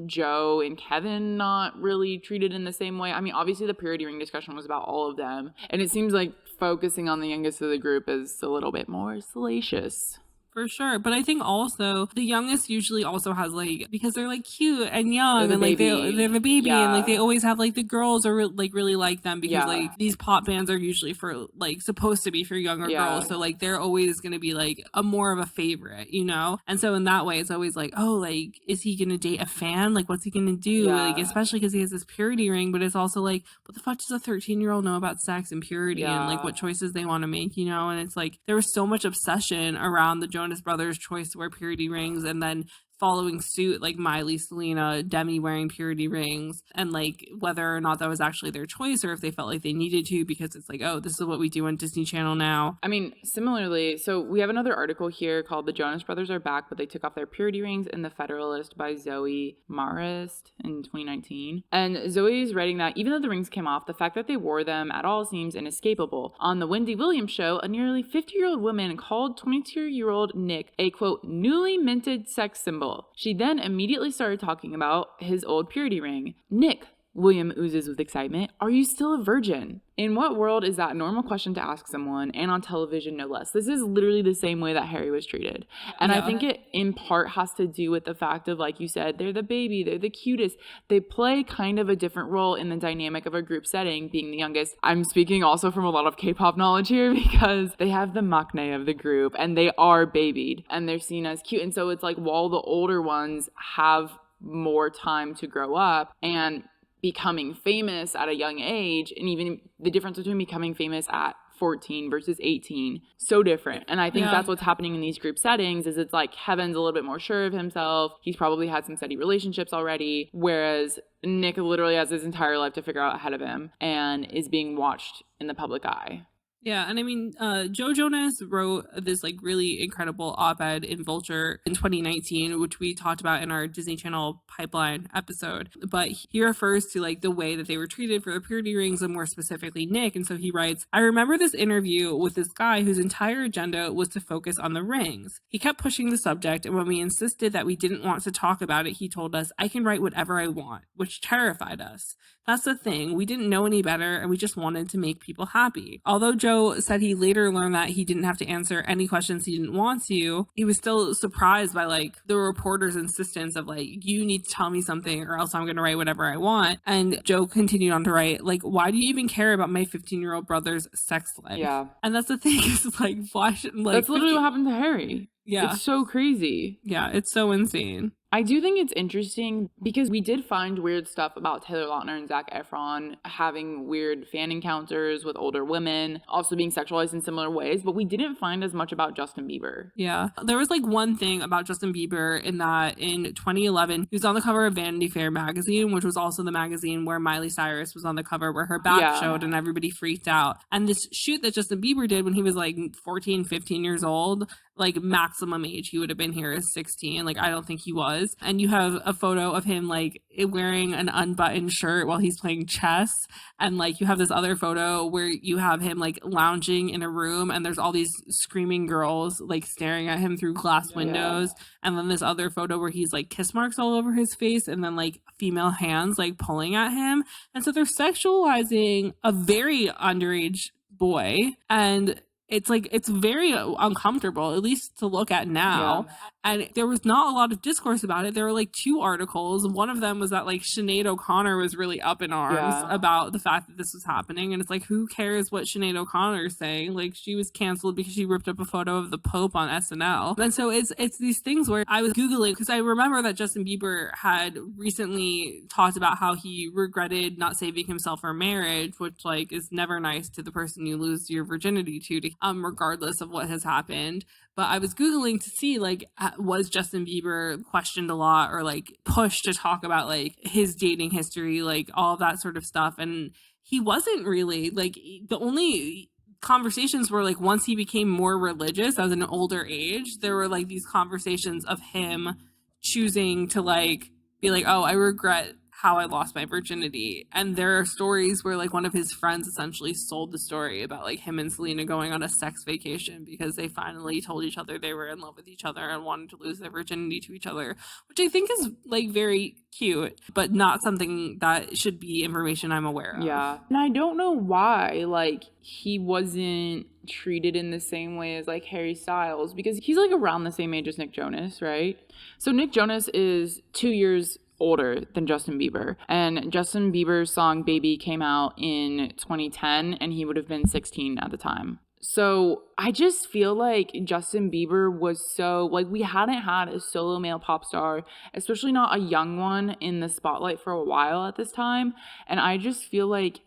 Joe and Kevin not really treated in the same way? I mean, obviously the purity ring discussion was about all of them, and it seems like focusing on the youngest of the group is a little bit more salacious. For sure. But I think also the youngest usually also has like, because they're like cute and young and like they're the baby and like they always have like the girls are like really like them because like these pop bands are usually for like supposed to be for younger girls. So like they're always going to be like a more of a favorite, you know? And so in that way, it's always like, oh, like, is he going to date a fan? Like, what's he going to do? Like, especially because he has this purity ring, but it's also like, what the fuck does a 13-year-old know about sex and purity and like what choices they want to make, you know? And it's like, there was so much obsession around the Jonas Brothers' choice to wear purity rings, and then following suit, like Miley, Selena, Demi wearing purity rings, and like whether or not that was actually their choice or if they felt like they needed to because it's like, oh, this is what we do on Disney Channel now. I mean, similarly, so we have another article here called "The Jonas Brothers Are Back, but They Took Off Their Purity Rings" in The Federalist by Zoe Marist in 2019. And Zoe is writing that even though the rings came off, the fact that they wore them at all seems inescapable. On the Wendy Williams show, a nearly 50-year-old woman called 22-year-old Nick a, quote, newly minted sex symbol. She then immediately started talking about his old purity ring. Nick, William oozes with excitement, are you still a virgin? In what world is that a normal question to ask someone, and on television no less? This is literally the same way that Harry was treated. And I think it in part has to do with the fact of, like you said, they're the baby, they're the cutest. They play kind of a different role in the dynamic of a group setting, being the youngest. I'm speaking also from a lot of K-pop knowledge here because they have the maknae of the group and they are babied and they're seen as cute. And so it's like while the older ones have more time to grow up and becoming famous at a young age, and even the difference between becoming famous at 14 versus 18, so different. And I think that's what's happening in these group settings is it's like Kevin's a little bit more sure of himself. He's probably had some steady relationships already, whereas Nick literally has his entire life to figure out ahead of him and is being watched in the public eye. Yeah, and I mean, Joe Jonas wrote this like really incredible op-ed in Vulture in 2019, which we talked about in our Disney Channel Pipeline episode. But he refers to like the way that they were treated for the purity rings, and more specifically Nick. And so he writes, I remember this interview with this guy whose entire agenda was to focus on the rings. He kept pushing the subject, and when we insisted that we didn't want to talk about it, he told us, I can write whatever I want, which terrified us. That's the thing. We didn't know any better, and we just wanted to make people happy. Although Joe said he later learned that he didn't have to answer any questions he didn't want to, he was still surprised by like the reporter's insistence of like, you need to tell me something or else I'm going to write whatever I want. And Joe continued on to write, like, why do you even care about my 15-year-old brother's sex life? Yeah. And that's the thing is like, why should like... That's literally what happened to Harry. Yeah. It's so crazy. Yeah, it's so insane. I do think it's interesting because we did find weird stuff about Taylor Lautner and Zac Efron having weird fan encounters with older women, also being sexualized in similar ways, but we didn't find as much about Justin Bieber. Yeah. There was like one thing about Justin Bieber in that in 2011, he was on the cover of Vanity Fair magazine, which was also the magazine where Miley Cyrus was on the cover where her back showed and everybody freaked out. And this shoot that Justin Bieber did when he was like 14, 15 years old, like maximum age he would have been here is 16. Like, I don't think he was. And you have a photo of him like wearing an unbuttoned shirt while he's playing chess. And like you have this other photo where you have him like lounging in a room and there's all these screaming girls like staring at him through glass windows. And then this other photo where he's like kiss marks all over his face and then like female hands like pulling at him. And so they're sexualizing a very underage boy, and it's like, it's very uncomfortable, at least to look at now. And there was not a lot of discourse about it. There were like 2 articles. One of them was that like Sinead O'Connor was really up in arms about the fact that this was happening. And it's like, who cares what Sinead O'Connor is saying? Like, she was canceled because she ripped up a photo of the Pope on SNL. And so it's these things where I was Googling, because I remember that Justin Bieber had recently talked about how he regretted not saving himself for marriage, which like is never nice to the person you lose your virginity to regardless of what has happened. But I was Googling to see, like, was Justin Bieber questioned a lot or, like, pushed to talk about, like, his dating history, like, all of that sort of stuff. And he wasn't really like the only conversations were like once he became more religious as an older age, there were like these conversations of him choosing to like be like, oh, I regret how I lost my virginity. And there are stories where like one of his friends essentially sold the story about like him and Selena going on a sex vacation because they finally told each other they were in love with each other and wanted to lose their virginity to each other, which I think is like very cute, but not something that should be information I'm aware of. Yeah. And I don't know why, like, he wasn't treated in the same way as, like, Harry Styles, because he's, like, around the same age as Nick Jonas, right? So Nick Jonas is 2 years older than Justin Bieber. And Justin Bieber's song Baby came out in 2010, and he would have been 16 at the time. So I just feel like Justin Bieber was so, like, we hadn't had a solo male pop star, especially not a young one, in the spotlight for a while at this time. And I just feel like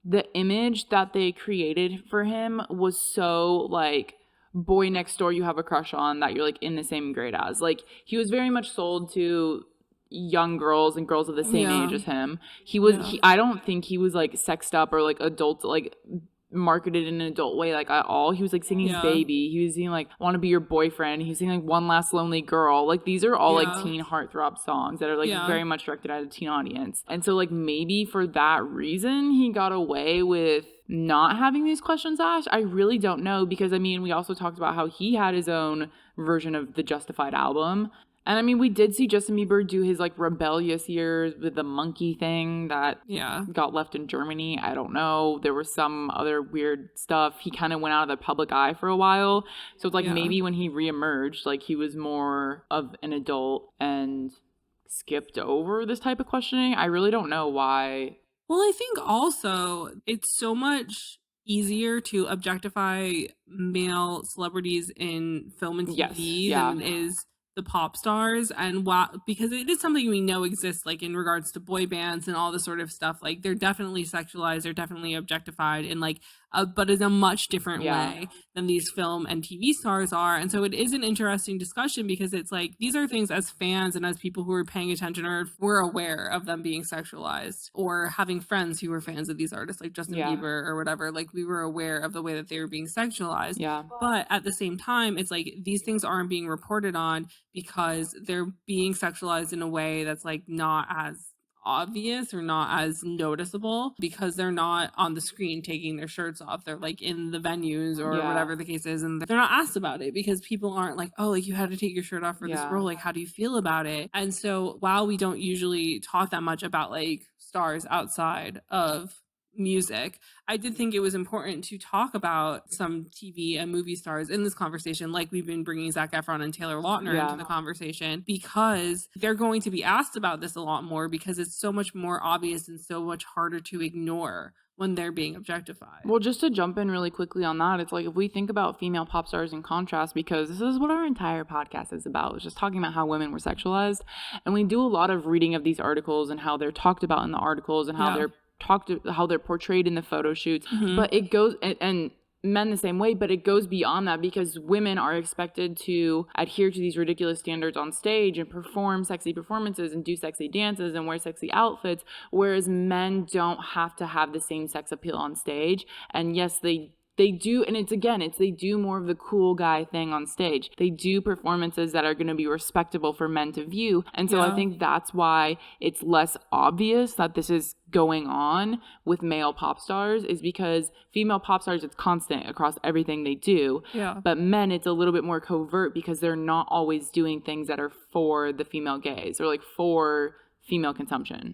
the image that they created for him was so, like, boy next door you have a crush on that you're, like, in the same grade as. Like, he was very much sold to young girls and girls of the same age as him. I don't think he was, like, sexed up or, like, adult, like, marketed in an adult way, like, at all. He was like singing Baby, he was singing like Want to Be Your Boyfriend, he was singing like One Last Lonely Girl. Like, these are all like teen heartthrob songs that are like very much directed at a teen audience. And so like maybe for that reason he got away with not having these questions asked. I really don't know, because I mean, we also talked about how he had his own version of the Justified album. And I mean, we did see Justin Bieber do his like rebellious years with the monkey thing that got left in Germany. I don't know. There was some other weird stuff. He kind of went out of the public eye for a while. So it's like maybe when he reemerged, like he was more of an adult and skipped over this type of questioning. I really don't know why. Well, I think also it's so much easier to objectify male celebrities in film and TV than it is the pop stars, and because it is something we know exists, like in regards to boy bands and all this sort of stuff. Like they're definitely sexualized, they're definitely objectified in like but in a much different way than these film and TV stars are. And so it is an interesting discussion, because it's like these are things as fans and as people who are paying attention or we're aware of them being sexualized, or having friends who were fans of these artists like Justin Bieber or whatever. Like we were aware of the way that they were being sexualized. But at the same time, it's like these things aren't being reported on because they're being sexualized in a way that's like not as obvious or not as noticeable, because they're not on the screen taking their shirts off. They're like in the venues or whatever the case is, and they're not asked about it because people aren't like, oh, like you had to take your shirt off for this role, like how do you feel about it? And so while we don't usually talk that much about like stars outside of music, I did think it was important to talk about some TV and movie stars in this conversation, like we've been bringing Zac Efron and Taylor Lautner into the conversation, because they're going to be asked about this a lot more, because it's so much more obvious and so much harder to ignore when they're being objectified. Well, just to jump in really quickly on that, it's like if we think about female pop stars in contrast, because this is what our entire podcast is about, it's just talking about how women were sexualized, and we do a lot of reading of these articles and how they're talked about in the articles and how they're portrayed in the photo shoots. But it goes and men the same way, but it goes beyond that, because women are expected to adhere to these ridiculous standards on stage and perform sexy performances and do sexy dances and wear sexy outfits, whereas men don't have to have the same sex appeal on stage. And yes, they do, and they do more of the cool guy thing on stage. They do performances that are going to be respectable for men to view. And so I think that's why it's less obvious that this is going on with male pop stars, is because female pop stars, it's constant across everything they do. But men, it's a little bit more covert, because they're not always doing things that are for the female gaze or like for female consumption.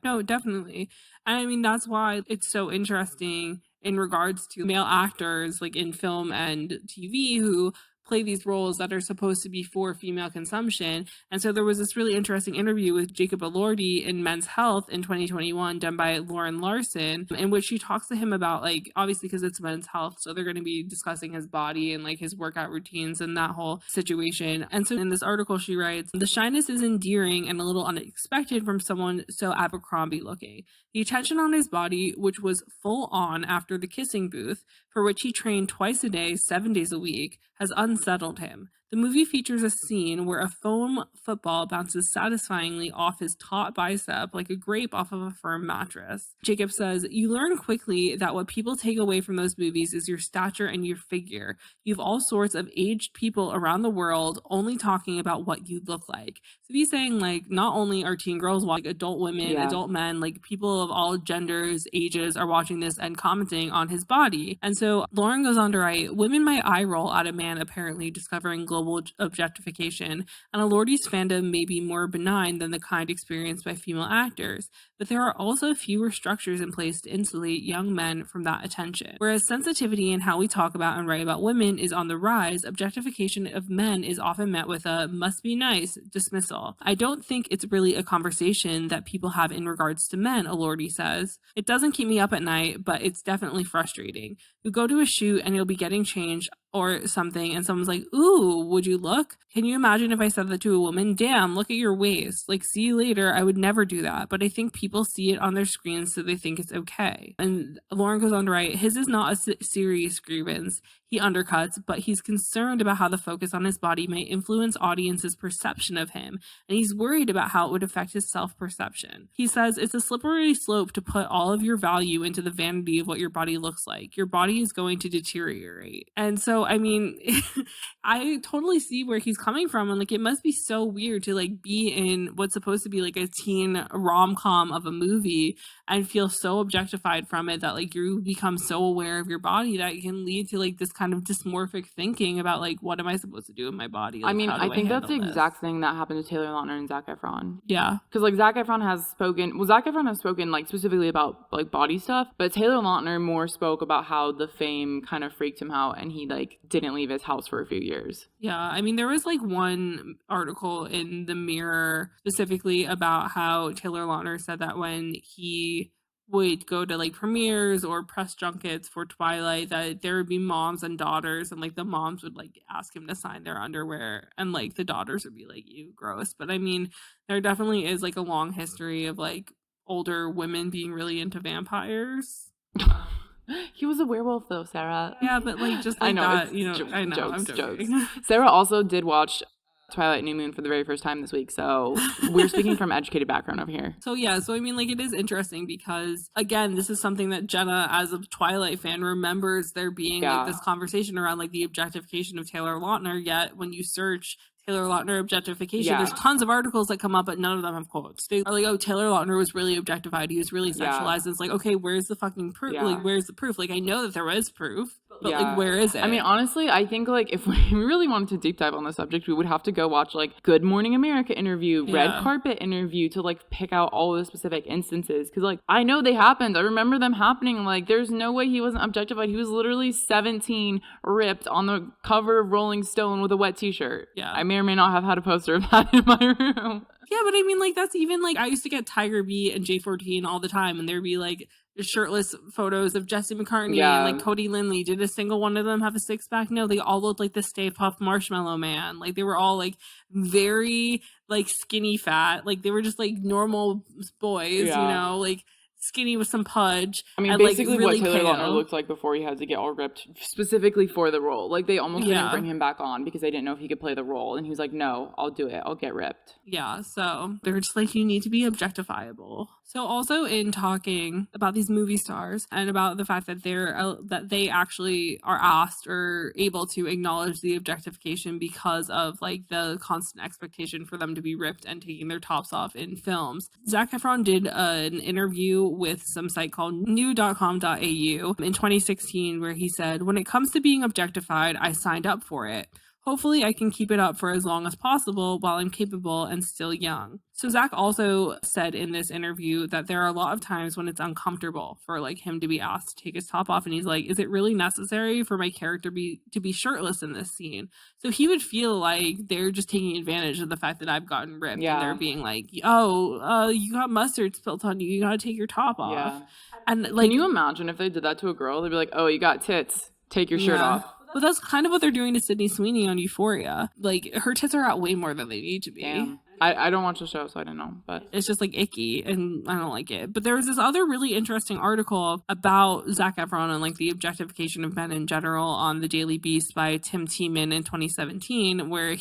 No, definitely. And I mean, that's why it's so interesting in regards to male actors like in film and TV who play these roles that are supposed to be for female consumption. And so there was this really interesting interview with Jacob Elordi in Men's Health in 2021 done by Lauren Larson, in which she talks to him about, like, obviously because it's Men's Health, so they're going to be discussing his body and like his workout routines and that whole situation. And so in this article she writes, "The shyness is endearing and a little unexpected from someone so Abercrombie looking. The attention on his body, which was full on after the kissing booth, for which he trained twice a day, 7 days a week, has unsettled him. The movie features a scene where a foam football bounces satisfyingly off his taut bicep like a grape off of a firm mattress. Jacob says, "You learn quickly that what people take away from those movies is your stature and your figure. You have all sorts of aged people around the world only talking about what you look like." So he's saying, like, not only are teen girls watching, adult women, adult men, like people of all genders, ages are watching this and commenting on his body. And so Lauren goes on to write, "Women might eye roll at a man apparently discovering global objectification, and a Lordy's fandom may be more benign than the kind experienced by female actors, but there are also fewer structures in place to insulate young men from that attention. Whereas sensitivity in how we talk about and write about women is on the rise, objectification of men is often met with a must be nice dismissal. I don't think it's really a conversation that people have in regards to men," Elordi says. "It doesn't keep me up at night, but it's definitely frustrating. You go to a shoot and you'll be getting changed or something and someone's like, 'Ooh, would you look?' Can you imagine if I said that to a woman? 'Damn, look at your waist. Like, see you later.' I would never do that, but I think people see it on their screens so they think it's okay." And Lauren goes on to write, "His is not a serious grievance. He undercuts, but he's concerned about how the focus on his body may influence audiences' perception of him, and he's worried about how it would affect his self-perception. He says it's a slippery slope to put all of your value into the vanity of what your body looks like. Your body is going to deteriorate." And so, I mean, I totally see where he's coming from, and like it must be so weird to like be in what's supposed to be like a teen rom-com of a movie and feel so objectified from it that like you become so aware of your body that it can lead to like this kind of dysmorphic thinking about like, what am I supposed to do with my body? Like, I mean, I think that's the this? exact thing that happened to Taylor Lautner and Zac Efron. Yeah. Because like Zac Efron has spoken like specifically about like body stuff, but Taylor Lautner more spoke about how the fame kind of freaked him out and he like didn't leave his house for a few years. Yeah, I mean, there was like one article in the Mirror specifically about how Taylor Lautner said that when he would go to like premieres or press junkets for Twilight, that there would be moms and daughters, and like the moms would like ask him to sign their underwear, and like the daughters would be like, "You gross." But I mean, there definitely is like a long history of like older women being really into vampires. He was a werewolf though, Sarah. Yeah, but like just like I know, that, you know, I know, jokes, I'm joking. Sarah also did watch Twilight New Moon for the very first time this week, so we're speaking from educated background over here. So yeah, so I mean, like, it is interesting because again, this is something that Jenna, as a Twilight fan, remembers there being like this conversation around like the objectification of Taylor Lautner. Yet when you search Taylor Lautner objectification, there's tons of articles that come up, but none of them have quotes. They are like, "Oh, Taylor Lautner was really objectified. He was really sexualized." And it's like, okay, where's the fucking proof? Like, where's the proof? Like, I know that there was proof, but like, where is it? I mean, honestly, I think like if we really wanted to deep dive on the subject, we would have to go watch like Good Morning America interview, Red Carpet interview to like pick out all the specific instances. Because like I know they happened. I remember them happening. Like there's no way he wasn't objectified. He was literally 17, ripped on the cover of Rolling Stone with a wet t-shirt. Yeah. I may or may not have had a poster of that in my room. Yeah, but I mean, like, that's even, like, I used to get Tiger Beat and J14 all the time, and there'd be, like, shirtless photos of Jesse McCartney and, like, Cody Lindley. Did a single one of them have a six-pack? No, they all looked like the Stay Puft Marshmallow Man. Like, they were all, like, very, like, skinny fat. Like, they were just, like, normal boys, you know? Like, skinny with some pudge. I mean, and, basically like, really what Taylor pale. Lautner looked like before he had to get all ripped specifically for the role. Like they almost didn't bring him back on because they didn't know if he could play the role. And he was like, "No, I'll do it. I'll get ripped." Yeah, so they're just like, you need to be objectifiable. So also in talking about these movie stars and about the fact that they actually are asked or able to acknowledge the objectification because of like the constant expectation for them to be ripped and taking their tops off in films. Zac Efron did an interview with some site called new.com.au in 2016 where he said, "When it comes to being objectified, I signed up for it. Hopefully I can keep it up for as long as possible while I'm capable and still young." So Zac also said in this interview that there are a lot of times when it's uncomfortable for like him to be asked to take his top off, and he's like, "Is it really necessary for my character to be shirtless in this scene?" So he would feel like they're just taking advantage of the fact that I've gotten ripped, and they're being like, "Oh, you got mustard spilt on you. You gotta take your top off." Yeah. And like, can you imagine if they did that to a girl? They'd be like, "Oh, you got tits. Take your shirt off." But that's kind of what they're doing to Sydney Sweeney on Euphoria. Like, her tits are out way more than they need to be. Damn. I don't watch the show, so I don't know, but It's just like icky and I don't like it. But there was this other really interesting article about Zac Efron and like the objectification of men in general on the Daily Beast by Tim Tiemann in 2017, where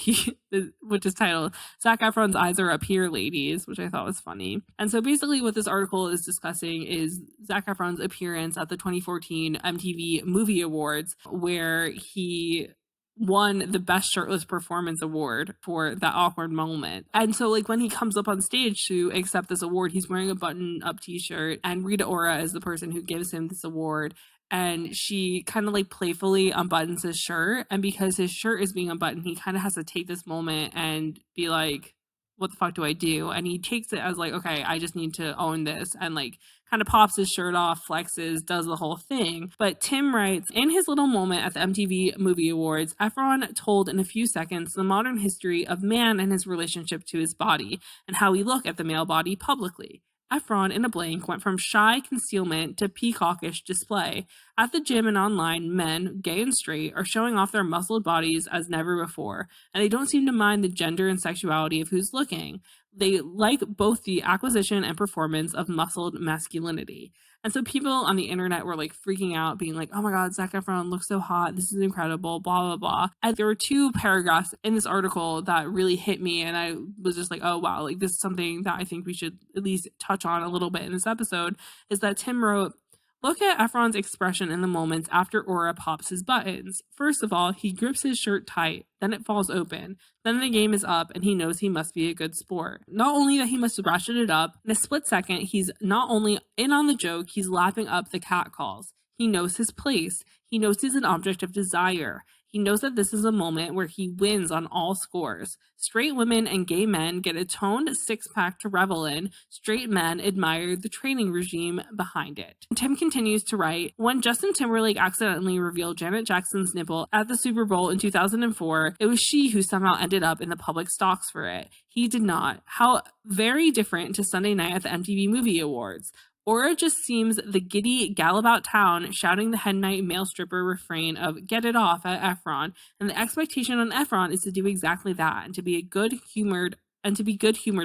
which is titled Zac Efron's Eyes Are Up Here, Ladies, which I thought was funny. And so basically what this article is discussing is Zac Efron's appearance at the 2014 MTV Movie Awards, where he won the best shirtless performance award for that awkward moment. And so like when he comes up on stage to accept this award, he's wearing a button up t-shirt, and Rita Ora is the person who gives him this award, and she kind of like playfully unbuttons his shirt, and because his shirt is being unbuttoned, he kind of has to take this moment and be like, what the fuck do I do? And he takes it as like, okay, I just need to own this, and like kind of pops his shirt off, flexes, does the whole thing. But Tim writes, in his little moment at the MTV Movie Awards, Efron told in a few seconds the modern history of man and his relationship to his body, and how we look at the male body publicly. Efron, in a blank, went from shy concealment to peacockish display. At the gym and online, men, gay and straight, are showing off their muscled bodies as never before, and they don't seem to mind the gender and sexuality of who's looking. They like both the acquisition and performance of muscled masculinity. And so people on the internet were like freaking out, being like, oh my God, Zac Efron looks so hot. This is incredible, blah, blah, blah. And there were two paragraphs in this article that really hit me. And I was just like, oh, wow, like this is something that I think we should at least touch on a little bit in this episode, is that Tim wrote, look at Efron's expression in the moments after Ora pops his buttons. First of all, he grips his shirt tight, then it falls open. Then the game is up and he knows he must be a good sport. Not only that he must ratchet it up, in a split second, he's not only in on the joke, he's lapping up the catcalls. He knows his place. He knows he's an object of desire. He knows that this is a moment where he wins on all scores. Straight women and gay men get a toned six-pack to revel in. Straight men admire the training regime behind it. Tim continues to write, when Justin Timberlake accidentally revealed Janet Jackson's nipple at the Super Bowl in 2004, it was she who somehow ended up in the public stocks for it. He did not. How very different to Sunday night at the MTV Movie Awards. Ora just seems the giddy gal about town shouting the head night male stripper refrain of get it off at Efron, and the expectation on Efron is to do exactly that and to be good humored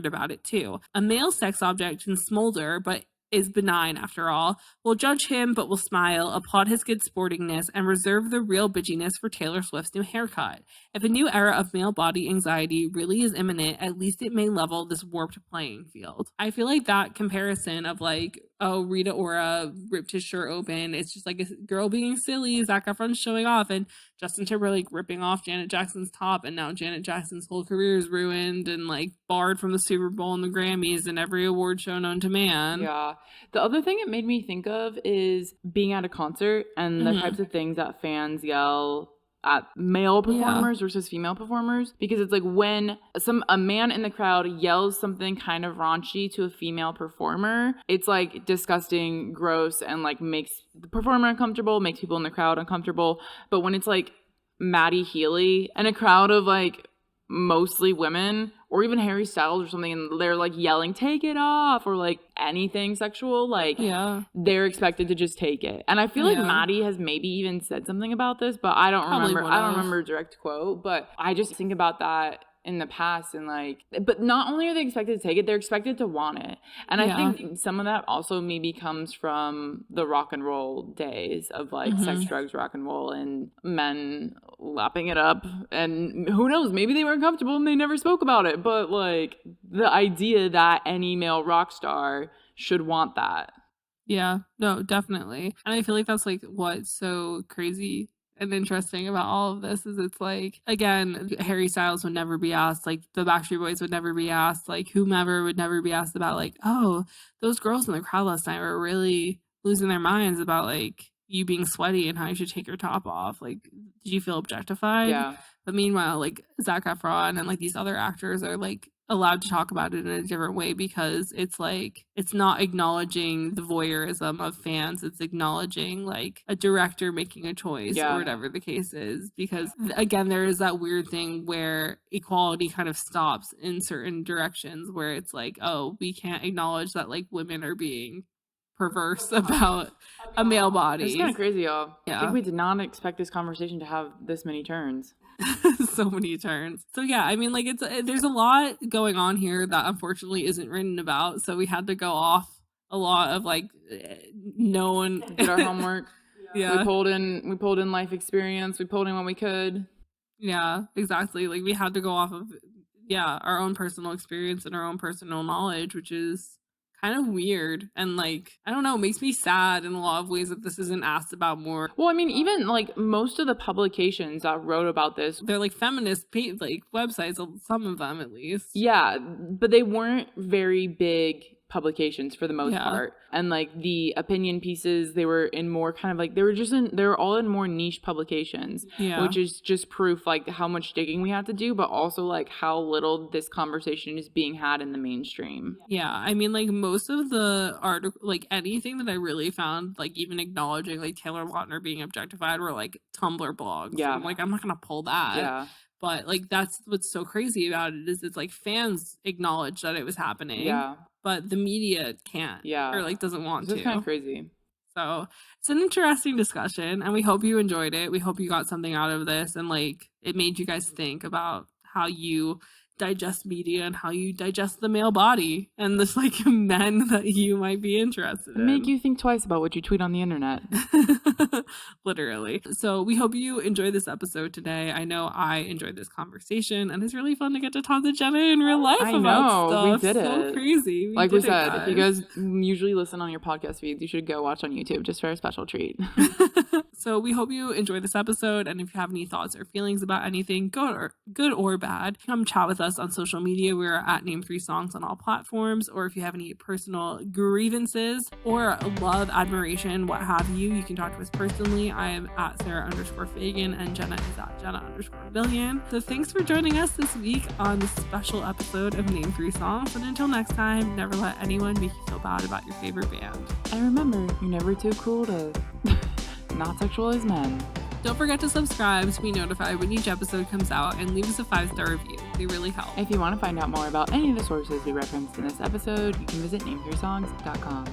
about it too. A male sex object can smolder, but is benign after all. We'll judge him, but we'll smile, applaud his good sportingness, and reserve the real bitchiness for Taylor Swift's new haircut. If a new era of male body anxiety really is imminent, at least it may level this warped playing field. I feel like that comparison of like, oh, Rita Ora ripped his shirt open, it's just like a girl being silly, Zac Efron's showing off, and Justin Timberlake ripping off Janet Jackson's top, and now Janet Jackson's whole career is ruined and like barred from the Super Bowl and the Grammys and every award show known to man. Yeah. The other thing it made me think of is being at a concert and the types of things that fans yell at male performers versus female performers, because it's like when a man in the crowd yells something kind of raunchy to a female performer, it's like disgusting, gross, and like makes the performer uncomfortable, makes people in the crowd uncomfortable. But when it's like Maddie Healy and a crowd of like mostly women, or even Harry Styles or something, and they're like yelling take it off, or like anything sexual, like they're expected to just take it. And I feel like Maddie has maybe even said something about this, but I don't remember a direct quote, but I just think about that in the past, and like, but not only are they expected to take it, they're expected to want it. And I think some of that also maybe comes from the rock and roll days of like sex, drugs, rock and roll, and men lapping it up. And who knows, maybe they weren't comfortable and they never spoke about it, but like the idea that any male rock star should want that. Yeah, no, definitely. And I feel like that's like what's so crazy and interesting about all of this is it's like, again, Harry Styles would never be asked, like the Backstreet Boys would never be asked, like whomever would never be asked about like, oh, those girls in the crowd last night were really losing their minds about like you being sweaty and how you should take your top off. Like, did you feel objectified? Yeah. But meanwhile, like Zac Efron and like these other actors are like allowed to talk about it in a different way, because it's like it's not acknowledging the voyeurism of fans, it's acknowledging like a director making a choice or whatever the case is. Because again, there is that weird thing where equality kind of stops in certain directions, where it's like, oh, we can't acknowledge that like women are being perverse about a male body. It's kind of crazy, y'all. I think we did not expect this conversation to have this many turns. So many turns. So yeah, I mean, like there's a lot going on here that unfortunately isn't written about. So we had to go off a lot of like known Did our homework. Yeah. We pulled in life experience. We pulled in what we could. Yeah, exactly. Like we had to go off of our own personal experience and our own personal knowledge, which is kind of weird and like I don't know, makes me sad in a lot of ways that this isn't asked about more. Well, I mean, even like most of the publications that wrote about this, they're like feminist like websites, some of them at least. Yeah, but they weren't very big publications for the most part. And like the opinion pieces, they were in more kind of like they were all in more niche publications, which is just proof like how much digging we had to do, but also like how little this conversation is being had in the mainstream. Yeah, I mean, like most of the article, like anything that I really found, like even acknowledging like Taylor Lautner being objectified, were like Tumblr blogs. Yeah, I'm like, I'm not gonna pull that. Yeah. But like that's what's so crazy about it is it's like fans acknowledge that it was happening. Yeah. But the media can't. Yeah. Or like doesn't want to. It's kind of crazy. So it's an interesting discussion and we hope you enjoyed it. We hope you got something out of this and like it made you guys think about how you digest media and how you digest the male body and this like men that you might be interested in. Make you think twice about what you tweet on the internet. Literally. So we hope you enjoyed this episode today. I know I enjoyed this conversation and it's really fun to get to talk to Jenna in real life about stuff. We did so it. Crazy. Like we said, if you guys usually listen on your podcast feeds, you should go watch on YouTube just for a special treat. So we hope you enjoyed this episode, and if you have any thoughts or feelings about anything, good or bad, come chat with us on social media. We're at Name3Songs on all platforms, or if you have any personal grievances or love, admiration, what have you, you can talk to us personally. I am at Sarah_Fagan, and Jenna is at Jenna_Billion. So thanks for joining us this week on this special episode of Name3Songs, and until next time, never let anyone make you feel bad about your favorite band. And remember, you're never too cool to not sexualize men. Don't forget to subscribe to be notified when each episode comes out and leave us a 5-star review. They really help. If you want to find out more about any of the sources we referenced in this episode, you can visit name3songs.com.